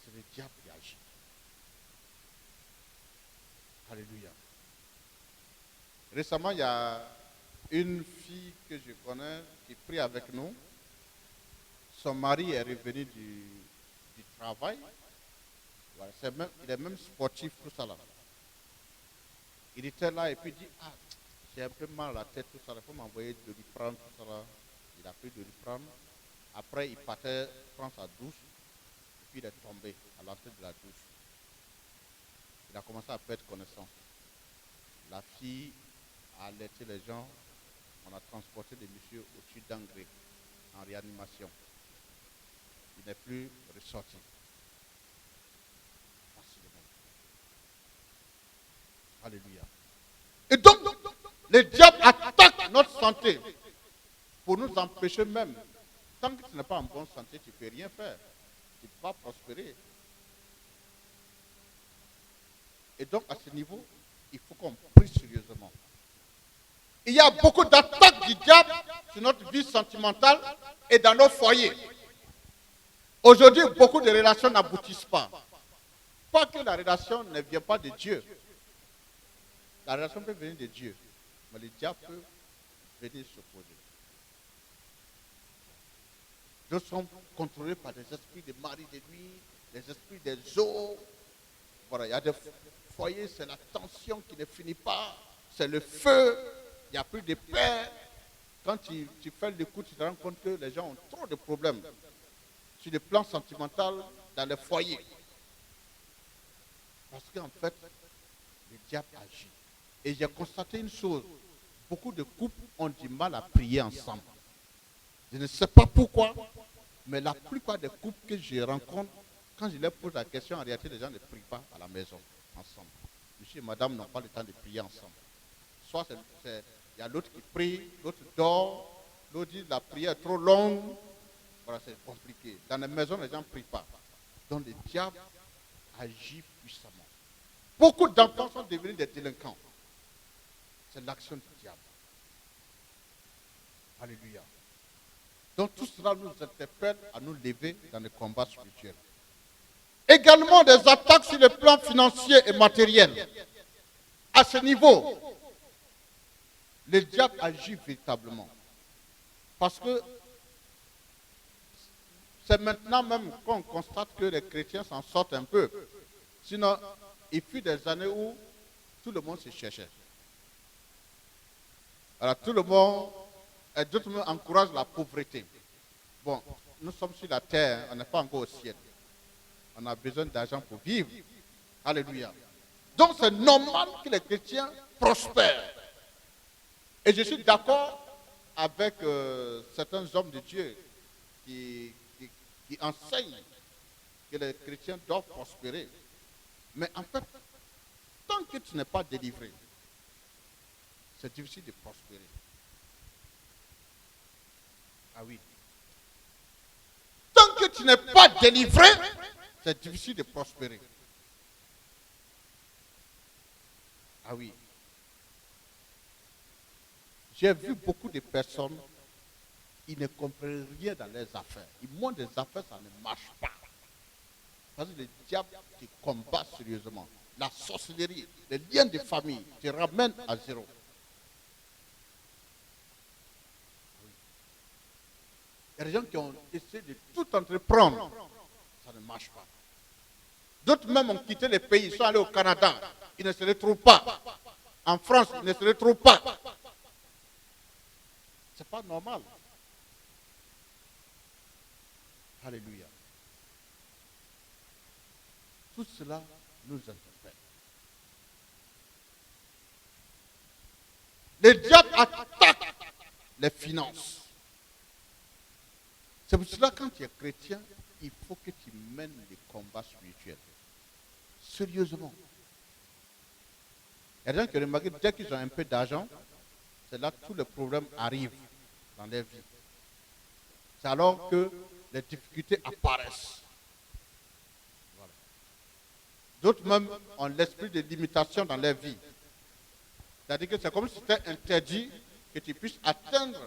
C'est le diable qui agit. Alléluia. Récemment, il y a une fille que je connais qui prie avec nous. Son mari est revenu du travail. Voilà, il est même sportif, tout ça là. Il était là et puis il dit, ah, j'ai un peu mal à la tête, tout ça, il faut m'envoyer de Doliprane, tout ça là. Il a pris de Doliprane. Après, il partait prendre sa douche. Et puis il est tombé à l'entrée de la douche. Il a commencé à perdre connaissance. La fille a alerté les gens. On a transporté le monsieur au-dessus d'Angré en réanimation. Il n'est plus ressorti. Alléluia. Et donc, le diable attaque notre santé pour nous empêcher même. Tant que tu n'es pas en bonne santé, tu ne peux rien faire. Tu ne peux pas prospérer. Et donc, à ce niveau, il faut qu'on prie sérieusement. Il y a beaucoup d'attaques du diable sur notre vie sentimentale et dans nos foyers. Aujourd'hui, beaucoup de relations n'aboutissent pas. Pas que la relation ne vient pas de Dieu. La relation peut venir de Dieu, mais le diable peut venir s'opposer. D'autres sont contrôlés par des esprits de mari de nuit, des esprits des eaux. Voilà, il y a des foyers, c'est la tension qui ne finit pas, c'est le feu, il n'y a plus de paix. Quand tu fais le coup, tu te rends compte que les gens ont trop de problèmes sur le plan sentimental dans les foyers. Parce qu'en fait, le diable agit. Et j'ai constaté une chose, beaucoup de couples ont du mal à prier ensemble. Je ne sais pas pourquoi, mais la plupart des couples que je rencontre, quand je leur pose la question, en réalité, les gens ne prient pas à la maison ensemble. Monsieur et madame n'ont pas le temps de prier ensemble. Soit il y a l'autre qui prie, l'autre dort, l'autre dit la prière est trop longue. Voilà, c'est compliqué. Dans les maisons, les gens ne prient pas. Donc le diable agit puissamment. Beaucoup d'enfants sont devenus des délinquants. C'est l'action du diable. Alléluia. Donc tout cela nous interpelle à nous lever dans le combat spirituel. Également des attaques sur le plan financier et matériel. À ce niveau, le diable agit véritablement. Parce que c'est maintenant même qu'on constate que les chrétiens s'en sortent un peu. Sinon, il fut des années où tout le monde se cherchait. Alors tout le monde, et d'autres me encouragent la pauvreté. Bon, nous sommes sur la terre, on n'est pas encore au ciel. On a besoin d'argent pour vivre. Alléluia. Donc c'est normal que les chrétiens prospèrent. Et je suis d'accord avec certains hommes de Dieu qui enseignent que les chrétiens doivent prospérer. Mais en fait, tant que tu n'es pas délivré, c'est difficile de prospérer. Ah oui. Tant que tu n'es pas délivré, c'est difficile de prospérer. Ah oui. J'ai vu beaucoup de personnes, ils ne comprennent rien dans leurs affaires. Ils montent des affaires, ça ne marche pas. Parce que le diable te combat sérieusement. La sorcellerie, les liens de famille te ramènent à zéro. Il y a des gens qui ont essayé de tout entreprendre. Ça ne marche pas. D'autres même ont quitté les pays, ils sont allés au Canada. Ils ne se retrouvent pas. En France, ils ne se retrouvent pas. C'est pas normal. Alléluia. Tout cela nous interpelle. Le diable attaque les finances. C'est pour cela que quand tu es chrétien, il faut que tu mènes des combats spirituels. Sérieusement. Il y a des gens qui remarquent que dès qu'ils ont un peu d'argent, c'est là que tous les problèmes arrivent dans leur vie. C'est alors que les difficultés apparaissent. Voilà. D'autres même ont l'esprit de limitation dans leur vie. C'est-à-dire que c'est comme si c'était interdit que tu puisses atteindre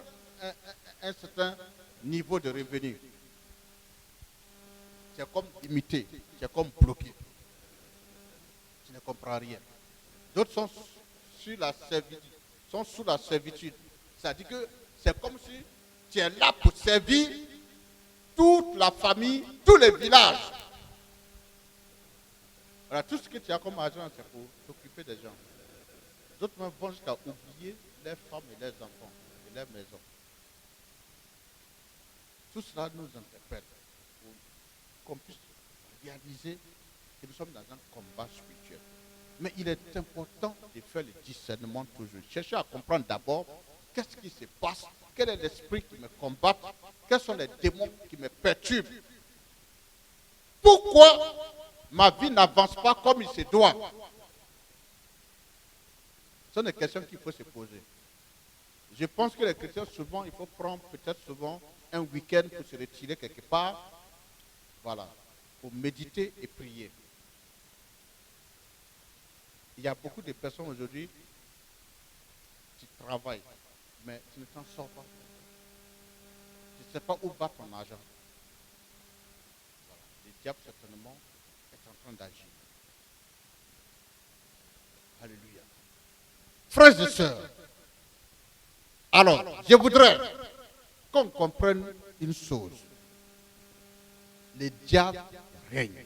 un certain niveau de revenu. C'est comme limité, c'est comme bloqué. Tu ne comprends rien. D'autres sont sous la servitude. C'est-à-dire que c'est comme si tu es là pour servir toute la famille, tous les villages. Voilà, tout ce que tu as comme argent, c'est pour t'occuper des gens. D'autres même vont jusqu'à oublier leurs femmes et leurs enfants et leurs maisons. Tout cela nous interpelle pour qu'on puisse réaliser que nous sommes dans un combat spirituel. Mais il est important de faire le discernement toujours. Chercher à comprendre d'abord qu'est-ce qui se passe, quel est l'esprit qui me combat, quels sont les démons qui me perturbent. Pourquoi ma vie n'avance pas comme il se doit? Ce sont des questions qu'il faut se poser. Je pense que les chrétiens, souvent, il faut prendre peut-être souvent un week-end pour se retirer quelque part, voilà, pour méditer et prier. Il y a beaucoup de personnes aujourd'hui qui travaillent, mais tu ne t'en sors pas. Tu ne sais pas où va ton argent. Voilà. Le diable, certainement, est en train d'agir. Alléluia. Frères et sœurs, alors, je voudrais qu'on comprenne une chose. Le diable règne.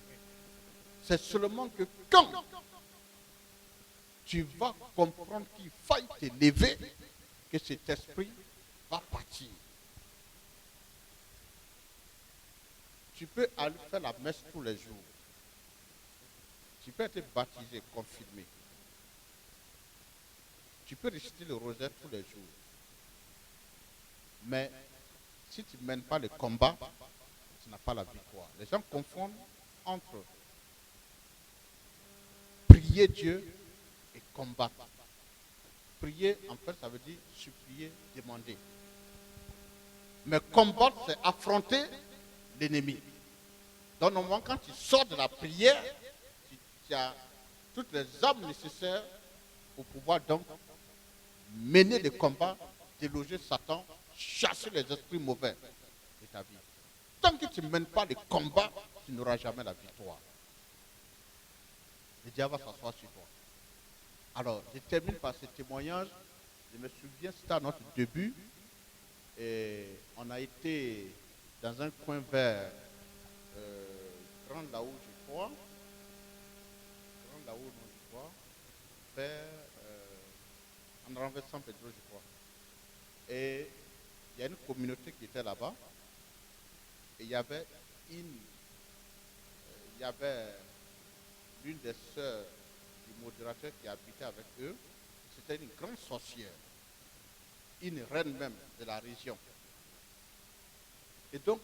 C'est seulement que quand tu vas comprendre qu'il faille t'élever, que cet esprit va partir. Tu peux aller faire la messe tous les jours. Tu peux être baptisé, confirmé. Tu peux réciter le rosaire tous les jours. Mais si tu ne mènes pas le combat, tu n'as pas la victoire. Les gens confondent entre prier Dieu et combattre. Prier, en fait, ça veut dire supplier, demander. Mais combattre, c'est affronter l'ennemi. Donc, normalement, quand tu sors de la prière, tu as toutes les armes nécessaires pour pouvoir donc mener le combat, déloger Satan, chasser les esprits mauvais de ta vie. Tant que tu ne mènes pas le combat, tu n'auras jamais la victoire. Le diable va s'asseoir sur toi. Alors, je termine par ce témoignage. Je me souviens, c'était à notre début. Et on a été dans un coin vers Grand Laou, je crois. Grand Laou, non, je crois. Vers en renversant Pedro, je crois. Et il y a une communauté qui était là-bas. Et il y avait l'une des sœurs du modérateur qui habitait avec eux. C'était une grande sorcière, une reine même de la région. Et donc,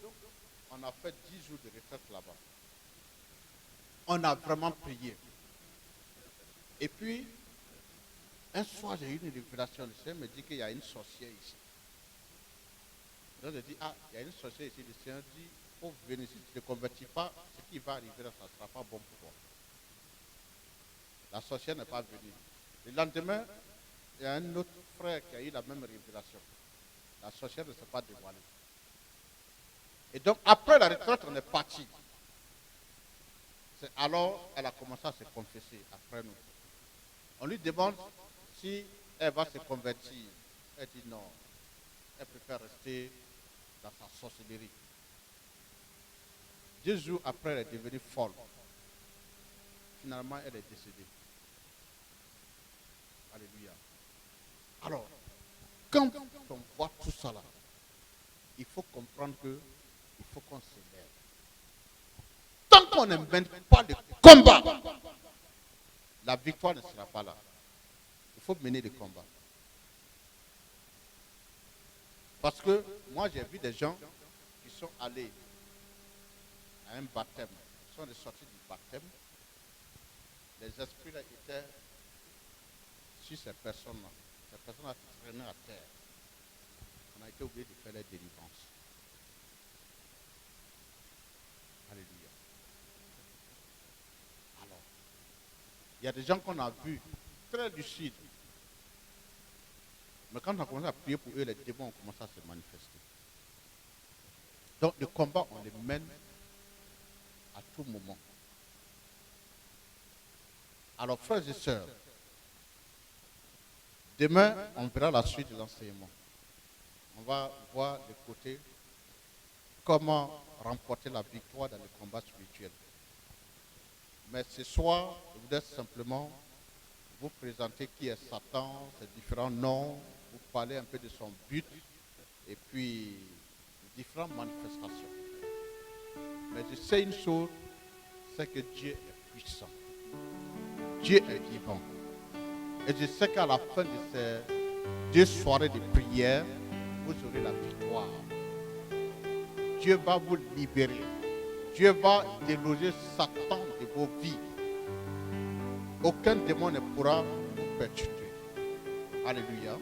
on a fait 10 jours de retraite là-bas. On a vraiment prié. Et puis, un soir, j'ai eu une révélation. Le Seigneur me dit qu'il y a une sorcière ici. Donc, je dis, il y a une sorcière ici. Le Seigneur dit, il faut venir. Si tu ne te convertis pas, ce qui va arriver là, ça ne sera pas bon pour toi. La sorcière n'est pas venue. Le lendemain, il y a un autre frère qui a eu la même révélation. La sorcière ne s'est pas dévoilée. Et donc, après la retraite, on est parti. Alors, elle a commencé à se confesser après nous. On lui demande si elle va se convertir. Elle dit non. Elle préfère rester dans sa sorcellerie. 2 jours après, elle est devenue folle. Finalement, elle est décédée. Alléluia. Alors, quand on voit tout ça là, il faut comprendre qu'il faut qu'on se lève. Tant qu'on ne mène pas le combat, la victoire ne sera pas là. Il faut mener le combat. Parce que moi, j'ai vu des gens qui sont allés à un baptême. Ils sont sortis du baptême. Les esprits là étaient sur ces personnes-là. Ces personnes-là traînaient à terre. On a été obligé de faire la délivrance. Alléluia. Alors, il y a des gens qu'on a vus très lucides. Mais quand on a commencé à prier pour eux, les démons ont commencé à se manifester. Donc le combat, on les mène à tout moment. Alors frères et sœurs, demain, on verra la suite de l'enseignement. On va voir le côté comment remporter la victoire dans le combat spirituel. Mais ce soir, je voudrais simplement vous présenter qui est Satan, ses différents noms, vous parler un peu de son but et puis de différentes manifestations. Mais je sais une chose, c'est que Dieu est puissant. Dieu est vivant. Et je sais qu'à la fin de ces 2 soirées de prière, vous aurez la victoire. Dieu va vous libérer. Dieu va déloger Satan de vos vies. Aucun démon ne pourra vous perturber. Alléluia.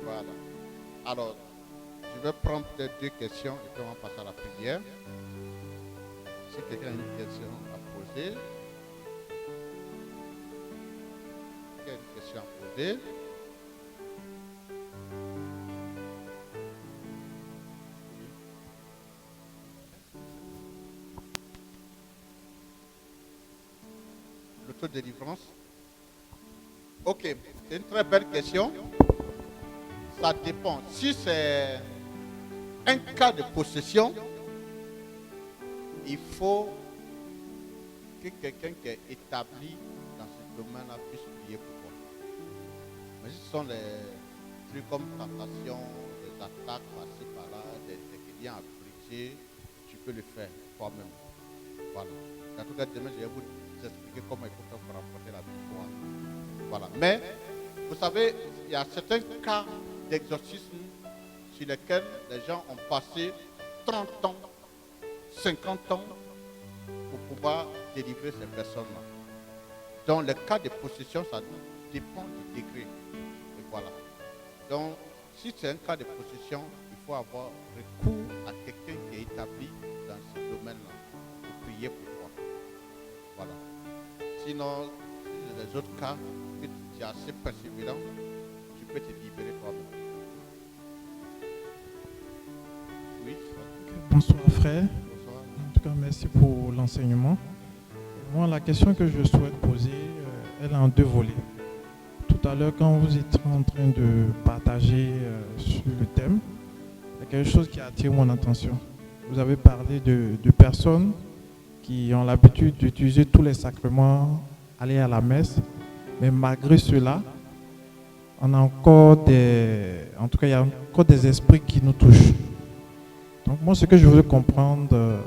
Voilà. Alors, je vais prendre peut-être 2 questions et puis on va passer à la prière. Si quelqu'un a une question à poser. Il y a une question à poser. L'autodélivrance. Ok, c'est une très belle question. Ça dépend. Si c'est un cas de possession, il faut que quelqu'un qui est établi dans ce domaine-là puisse prier pour toi. Mais si ce sont les trucs comme tentation, des attaques par-ci par-là, des clients à briser, tu peux le faire toi-même. Voilà. En tout cas, demain, je vais vous expliquer comment il faut faire pour remporter la victoire. Voilà. Mais, vous savez, il y a certains cas d'exorcisme sur lesquels les gens ont passé 30 ans, 50 ans pour pouvoir délivrer ces personnes-là. Dans le cas de possession, ça dépend du degré. Et voilà. Donc, si c'est un cas de possession, il faut avoir recours à quelqu'un qui est établi dans ce domaine-là pour prier pour toi. Voilà. Sinon, si les autres cas, que tu es assez persévérant, tu peux te libérer toi-même. Oui. Bonsoir frère. Bonsoir. En tout cas, merci pour l'enseignement. Moi, la question que je souhaite poser, elle est en 2 volets. tout à l'heure, quand vous étiez en train de partager sur le thème, il y a quelque chose qui a attiré mon attention. Vous avez parlé de personnes qui ont l'habitude d'utiliser tous les sacrements, aller à la messe, mais malgré cela, on a encore en tout cas, il y a encore des esprits qui nous touchent. Donc moi, ce que je voulais comprendre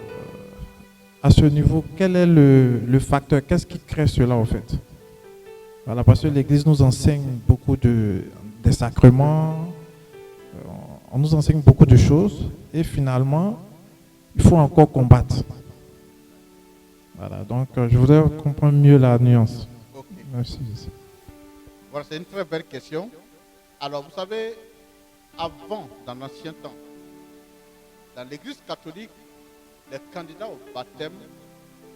à ce niveau, quel est le facteur, qu'est-ce qui crée cela en fait? Voilà, parce que l'Église nous enseigne beaucoup des sacrements, on nous enseigne beaucoup de choses, et finalement, il faut encore combattre. Voilà, donc je voudrais comprendre mieux la nuance. Ok. Merci. Voilà, c'est une très belle question. Alors, vous savez, avant, dans l'ancien temps, dans l'Église catholique, les candidats au baptême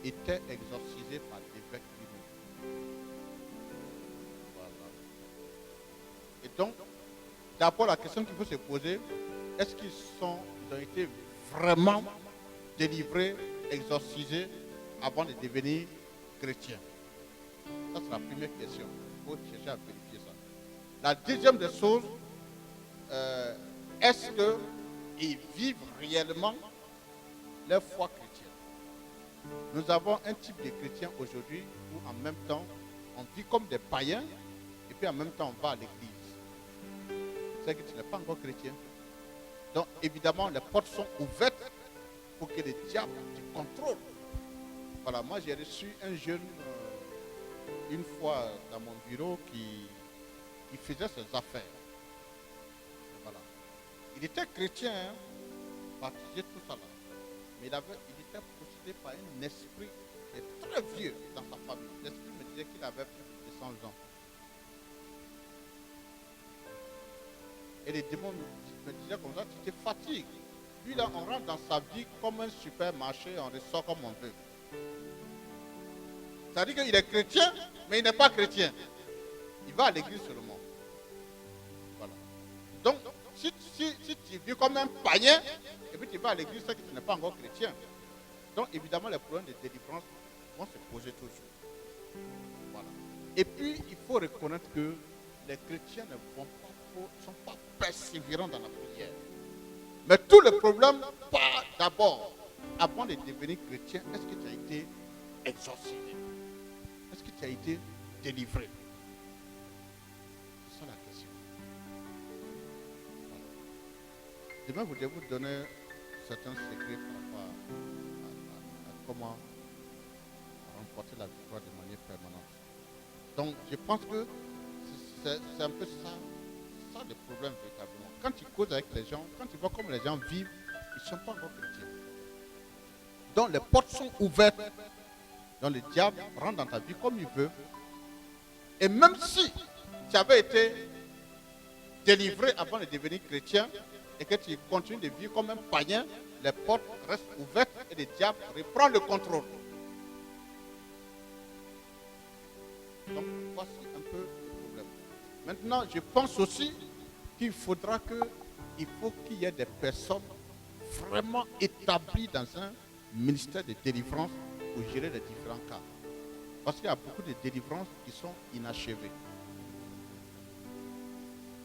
étaient exorcisés par l'évêque lui-même. Voilà. Et donc, d'abord, la question qu'il faut se poser, est-ce qu'ils ont été vraiment délivrés, exorcisés avant de devenir chrétiens? Ça, c'est la première question. Il faut chercher à vérifier ça. La deuxième des choses, est-ce qu'ils vivent réellement leur foi chrétienne? Nous avons un type de chrétien aujourd'hui où en même temps, on vit comme des païens et puis en même temps, on va à l'église. C'est que tu n'es pas encore chrétien. Donc, évidemment, les portes sont ouvertes pour que le diable te contrôle. Voilà, moi j'ai reçu un jeune une fois dans mon bureau qui faisait ses affaires. Voilà. Il était chrétien, hein, baptisé, tout ça là. Mais il était possédé par un esprit très vieux dans sa famille. L'esprit me disait qu'il avait plus de 200 ans. Et les démons me disaient comme ça, tu te fatigues. Lui là, on rentre dans sa vie comme un supermarché, on ressort comme on veut. C'est-à-dire qu'il est chrétien, mais il n'est pas chrétien. Il va à l'église seulement. Voilà. Donc, si tu vis comme un païen, et puis tu vas à l'église, c'est que tu n'es pas encore chrétien. Donc, évidemment, les problèmes de délivrance vont se poser toujours. Voilà. Et puis, il faut reconnaître que les chrétiens ne sont pas persévérants dans la prière. Mais tout le problème part d'abord, avant de devenir chrétien, est-ce que tu as été exorcisé? Est-ce que tu as été délivré? C'est ça la question. Voilà. Demain, vous devez vous donner certains secrets par rapport à comment remporter la victoire de manière permanente. Donc, je pense que c'est un peu ça le problème véritablement. Quand tu causes avec les gens, quand tu vois comment les gens vivent, ils ne sont pas encore chrétiens. Donc, les portes sont ouvertes. Donc le diable rentre dans ta vie comme il veut. Et même si tu avais été délivré avant de devenir chrétien et que tu continues de vivre comme un païen, les portes restent ouvertes et le diable reprend le contrôle. Donc voici un peu le problème. Maintenant, je pense aussi qu'il faudra qu'il y ait des personnes vraiment établies dans un ministère de délivrance pour gérer les différents cas. Parce qu'il y a beaucoup de délivrances qui sont inachevées.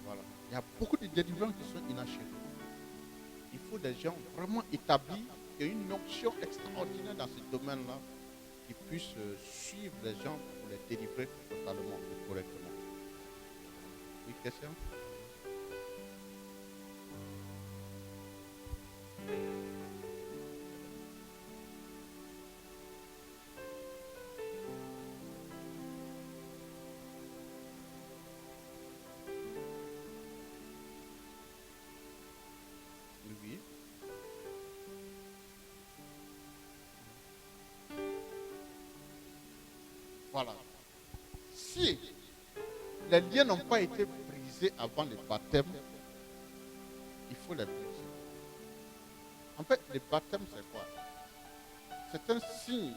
Voilà. Il y a beaucoup de délivrances qui sont inachevées. Il faut des gens vraiment établis et une onction extraordinaire dans ce domaine-là qui puissent suivre les gens pour les délivrer totalement et correctement. Oui, question? Voilà. Si les liens n'ont pas été brisés avant le baptême, il faut les briser. En fait, le baptême, c'est quoi? C'est un signe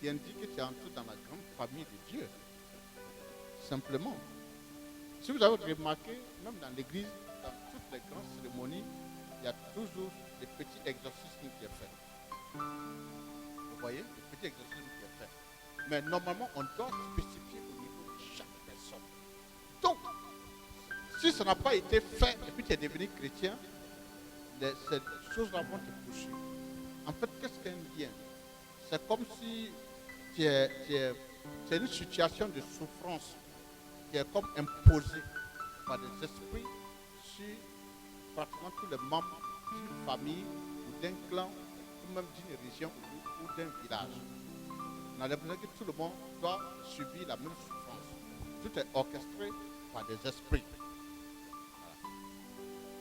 qui indique que tu es entré dans la grande famille de Dieu. Simplement. Si vous avez remarqué, même dans l'église, dans toutes les grandes cérémonies, il y a toujours des petits exorcismes qui sont faits. Vous voyez, des petits exorcismes qui sont faits. Mais normalement, on doit spécifier au niveau de chaque personne. Si ça n'a pas été fait et puis tu es devenu chrétien, ces choses-là vont te poursuivre. En fait, qu'est-ce qu'un bien? C'est comme si c'est une situation de souffrance qui est comme imposée par des esprits sur pratiquement tous les membres d'une famille ou d'un clan ou même d'une région ou d'un village. On a l'impression que tout le monde doit subir la même souffrance. Tout est orchestré par des esprits. Voilà.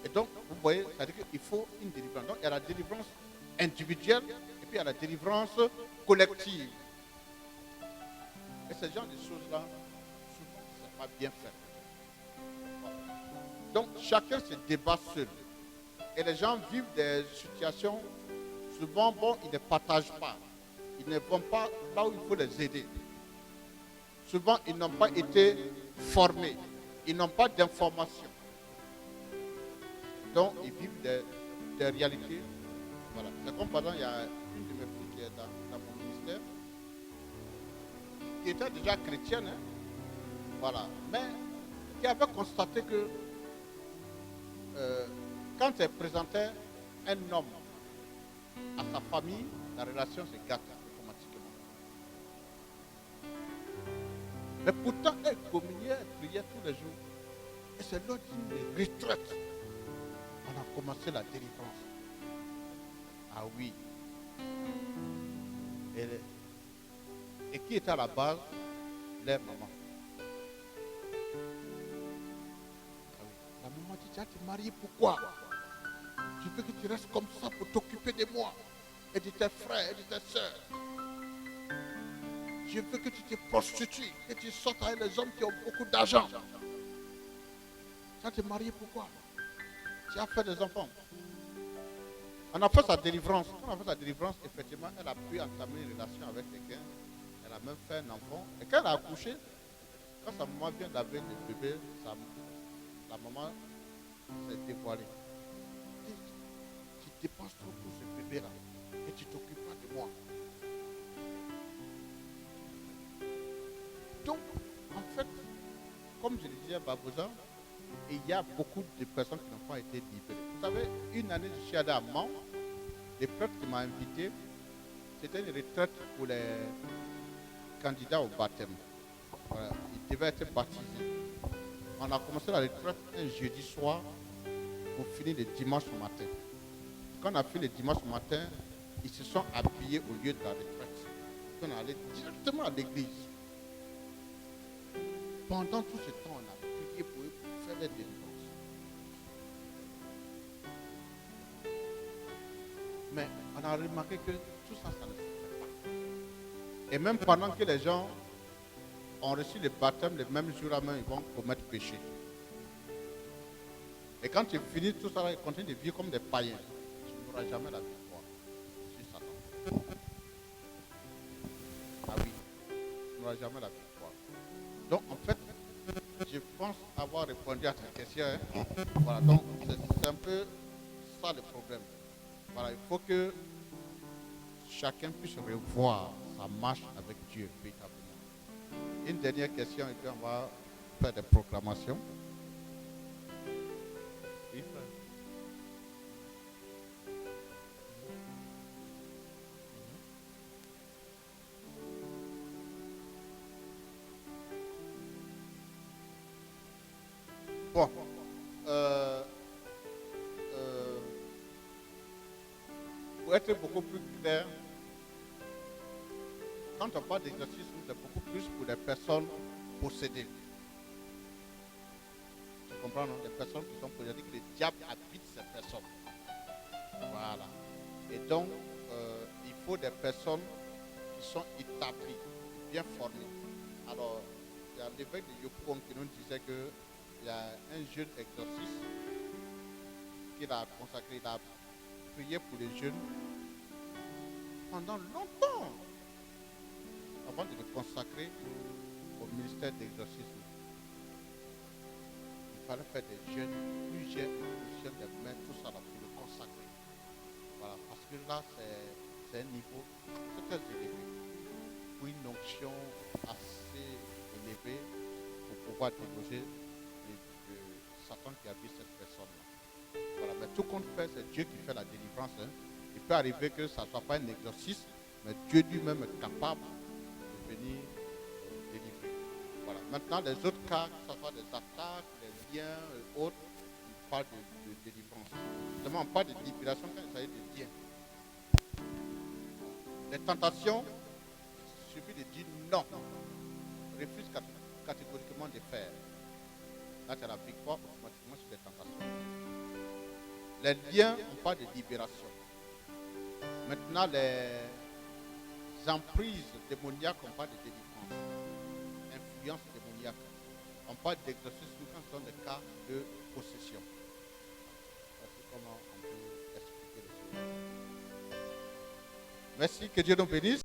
Et donc, vous voyez, c'est-à-dire qu'il faut une délivrance. Donc, il y a la délivrance individuelle et puis il y a la délivrance collective. Et ce genre de choses-là, souvent, ce n'est pas bien fait. Voilà. Donc, chacun se débat seul. Et les gens vivent des situations, souvent, bon, ils ne partagent pas. Ils ne vont pas là où il faut les aider. Souvent, ils n'ont pas été formés. Ils n'ont pas d'informations. Donc, ils vivent des réalités. Voilà. C'est comme par exemple, il y a une de mes filles qui est dans mon ministère, qui était déjà chrétienne, hein? Voilà. Mais qui avait constaté que quand elle présentait un homme à sa famille, la relation se gâte automatiquement. Mais pourtant, elle communiait, elle priait tous les jours. Et c'est lors d'une retraite on a commencé la délivrance. Ah oui. Et qui était à la base? Leur maman. Ah oui. La maman dit, tu vas te marier pourquoi? Je veux que tu restes comme ça pour t'occuper de moi et de tes frères et de tes soeurs. Je veux que tu te prostitues, que tu sortes avec les hommes qui ont beaucoup d'argent. Tu vas te marier pourquoi? Tu as fait des enfants. On a fait sa délivrance. Quand on a fait sa délivrance, effectivement, elle a pu entamer une relation avec quelqu'un. Elle a même fait un enfant. Et quand elle a accouché, quand sa maman vient laver le bébé, la maman s'est dévoilée. Tu dépenses trop pour ce bébé-là et tu ne t'occupes pas de moi. Donc, en fait, comme je le disais à Babouza, il y a beaucoup de personnes qui n'ont pas été libérées. Vous savez, une année, je suis allé à Mans. Le prêtre qui m'a invité, c'était une retraite pour les candidats au baptême. Voilà, ils devaient être baptisés. On a commencé la retraite un jeudi soir pour finir le dimanche matin. Quand on a fini le dimanche matin, ils se sont habillés au lieu de la retraite. On est allé directement à l'église. Pendant tout ce temps, on a prié pour eux pour faire des délivrances. Mais on a remarqué que tout ça, ça ne se fait pas. Et même pendant que les gens ont reçu le baptême, le même jour même, ils vont commettre péché. Et quand tu finis tout ça, ils continuent de vivre comme des païens. Tu n'auras jamais la victoire sur Satan. Ah oui, tu n'auras jamais la victoire. Donc en fait, je pense avoir répondu à ta question. Hein. Voilà, donc c'est un peu ça le problème. Voilà, il faut que chacun puisse revoir sa marche avec Dieu véritablement. Une dernière question et puis on va faire des proclamations. Oui, frère. Bon, pour être beaucoup plus clair, quand on parle d'exorcisme, c'est beaucoup plus pour les personnes possédées. Tu comprends, non? Les personnes qui sont possédées, que le diable habite ces personnes. Voilà. Et donc, il faut des personnes qui sont établies, bien formées. Alors, il y a l'évêque de Yopougon qui nous disait qu'il y a un jeune exorciste qu'il a consacré, il a prié pour les jeunes pendant longtemps avant de le consacrer au ministère d'exorcisme. Il fallait faire des jeûnes, plusieurs évolutions des mains, tout ça là, pour le consacrer. Voilà, parce que là, c'est un niveau très élevé, pour une onction assez élevée pour pouvoir déloger le Satan. Satan qui a vu cette personne-là. Voilà, mais tout compte fait, c'est Dieu qui fait la délivrance. Hein. Il peut arriver que ça ne soit pas un exorcisme, mais Dieu lui-même est capable de venir délivrer. Voilà. Maintenant, les autres cas, que ce soit des attaques, des liens et autres, on parle de délivrance. Seulement, on parle de libération quand il s'agit de liens. Les tentations, il suffit de dire non. Refuse catégoriquement de faire. Là, tu as la victoire automatiquement sur les tentations. Les liens, on parle de libération. Maintenant, les emprises démoniaques, on parle de délivrance. Influence démoniaque. On parle d'exorcisme quand ce sont des cas de possession. Voici comment on peut expliquer les choses. Merci, que Dieu nous bénisse.